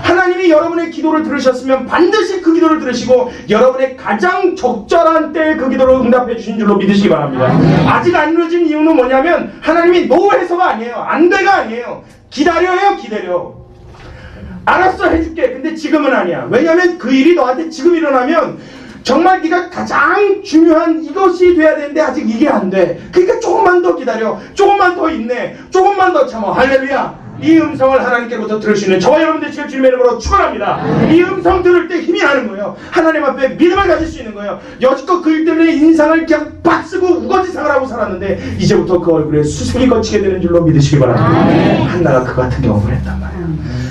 하나님이 여러분의 기도를 들으셨으면 반드시 그 기도를 들으시고 여러분의 가장 적절한 때에 그 기도를 응답해 주신 줄로 믿으시기 바랍니다. 아직 안 이루어진 이유는 뭐냐면 하나님이 노해서가 아니에요. 안 돼가 아니에요. 기다려요. 알았어, 해줄게. 근데 지금은 아니야. 왜냐면 그 일이 너한테 지금 일어나면 정말 네가 가장 중요한 이것이 돼야 되는데 아직 이게 안 돼. 그러니까 조금만 더 기다려. 조금만 더 인내. 조금만 더 참아. 할렐루야. 이 음성을 하나님께로부터 들을 수 있는 저와 여러분 되시길 주님의 이름으로 축원합니다. 이 음성 들을 때 힘이 나는 거예요. 하나님 앞에 믿음을 가질 수 있는 거예요. 여지껏 그 일 때문에 인상을 그냥 빡 쓰고 우거지상을 하고 살았는데 이제부터 그 얼굴에 수술이 거치게 되는 줄로 믿으시기 바랍니다. 한나가 그 같은 경험을 했단 말이에요.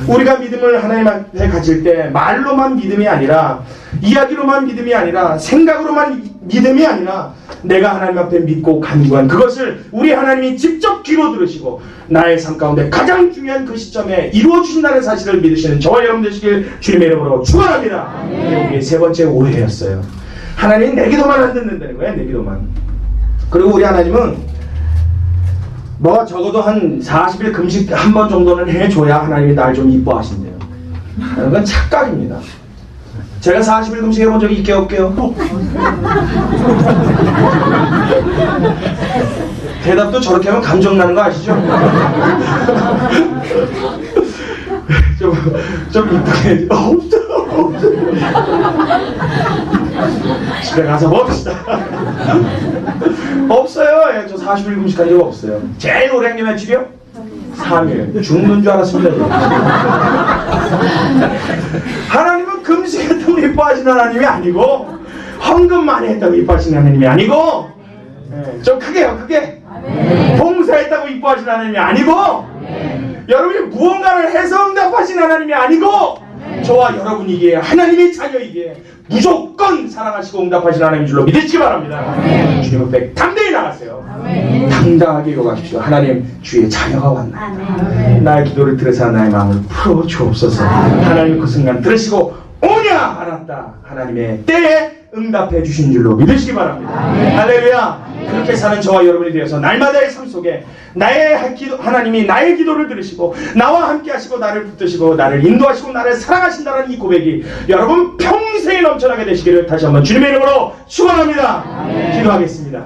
우리가 믿음을 하나님 앞에 가질 때 말로만 믿음이 아니라, 이야기로만 믿음이 아니라, 생각으로만 믿음이 아니라 내가 하나님 앞에 믿고 간구한 그것을 우리 하나님이 직접 귀로 들으시고 나의 삶 가운데 가장 중요한 그 시점에 이루어주신다는 사실을 믿으시는 저와 여러분 되시길 주님의 이름으로 축원합니다. 이게 우리의 세 번째 오해였어요. 하나님이 내 기도만 안 듣는다는 거예요. 내 기도만. 그리고 우리 하나님은 뭐 적어도 한 40일 금식 한 번 정도는 해줘야 하나님이 날 좀 이뻐하신대요. 그건 착각입니다. 제가 40일 금식 해본 적이 있게 없게요? 대답도 저렇게 하면 감정 나는 거 아시죠? 좀 이쁘게 없어. 집에 가서 먹읍시다. 없어요. 예, 저 40일 금식한 적 없어요. 제일 오래 한 게 며칠이요? 3일. 죽는 줄 알았습니다. 하나님은 금식했다고 이뻐하시는 하나님이 아니고 헌금 많이 했다고 이뻐하시는 하나님이 아니고 좀 크게요. 크게 봉사했다고 이뻐하시는 하나님이 아니고 여러분이 무언가를 해서 응답하시는 하나님이 아니고 저와 여러분이기에 하나님의 자녀이기에 무조건 사랑하시고 응답하시는 하나님인 줄로 믿으시기 바랍니다. 주님 앞에 담대히 나가세요. 당당하게 이어가십시오. 하나님, 주의 자녀가 왔나. 나의 기도를 들으사 나의 마음을 풀어 주옵소서. 하나님 그 순간 들으시고 오냐 알았다. 하나님의 때에 응답해 주신 줄로 믿으시기 바랍니다. 할렐루야. 그렇게 사는 저와 여러분이 되어서 날마다의 삶 속에 하나님이 나의 기도를 들으시고 나와 함께 하시고 나를 붙드시고 나를 인도하시고 나를 사랑하신다는 이 고백이 여러분 평생에 넘쳐나게 되시기를 다시 한번 주님의 이름으로 축원합니다. 기도하겠습니다.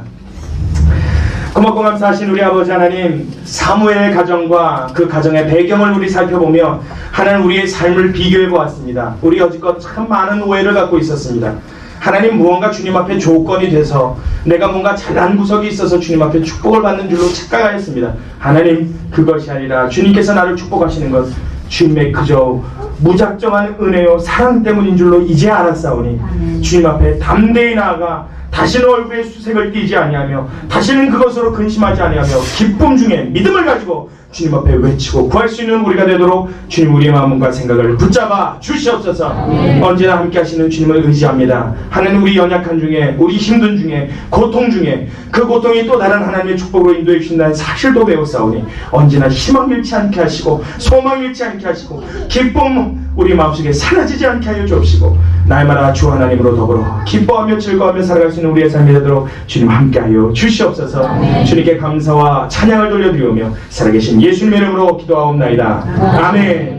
고맙고 감사하신 우리 아버지 하나님, 사무엘 가정과 그 가정의 배경을 우리 살펴보며 하나님 우리의 삶을 비교해 보았습니다. 우리 여지껏 참 많은 오해를 갖고 있었습니다. 하나님, 무언가 주님 앞에 조건이 돼서 내가 뭔가 잘난 구석이 있어서 주님 앞에 축복을 받는 줄로 착각하였습니다. 하나님, 그것이 아니라 주님께서 나를 축복하시는 것 주님의 그저 무작정한 은혜요 사랑 때문인 줄로 이제 알았사오니 주님 앞에 담대히 나아가 다시는 얼굴에 수색을 띠지 아니하며 다시는 그것으로 근심하지 아니하며 기쁨 중에 믿음을 가지고 주님 앞에 외치고 구할 수 있는 우리가 되도록 주님 우리의 마음과 생각을 붙잡아 주시옵소서. 언제나 함께 하시는 주님을 의지합니다. 하나님, 우리 연약한 중에 우리 힘든 중에 고통 중에 그 고통이 또 다른 하나님의 축복으로 인도해 주신다는 사실도 배웠사오니 언제나 희망 잃지 않게 하시고 소망 잃지 않게 하시고 기쁨 우리 마음속에 사라지지 않게 하여 주옵시고 날마다 주 하나님으로 더불어 기뻐하며 즐거워하며 살아갈 수 있는 우리의 삶이 되도록 주님 함께하여 주시옵소서. 주님께 감사와 찬양을 돌려드리오며 살아계신 예수님의 이름으로 기도하옵나이다. 아멘.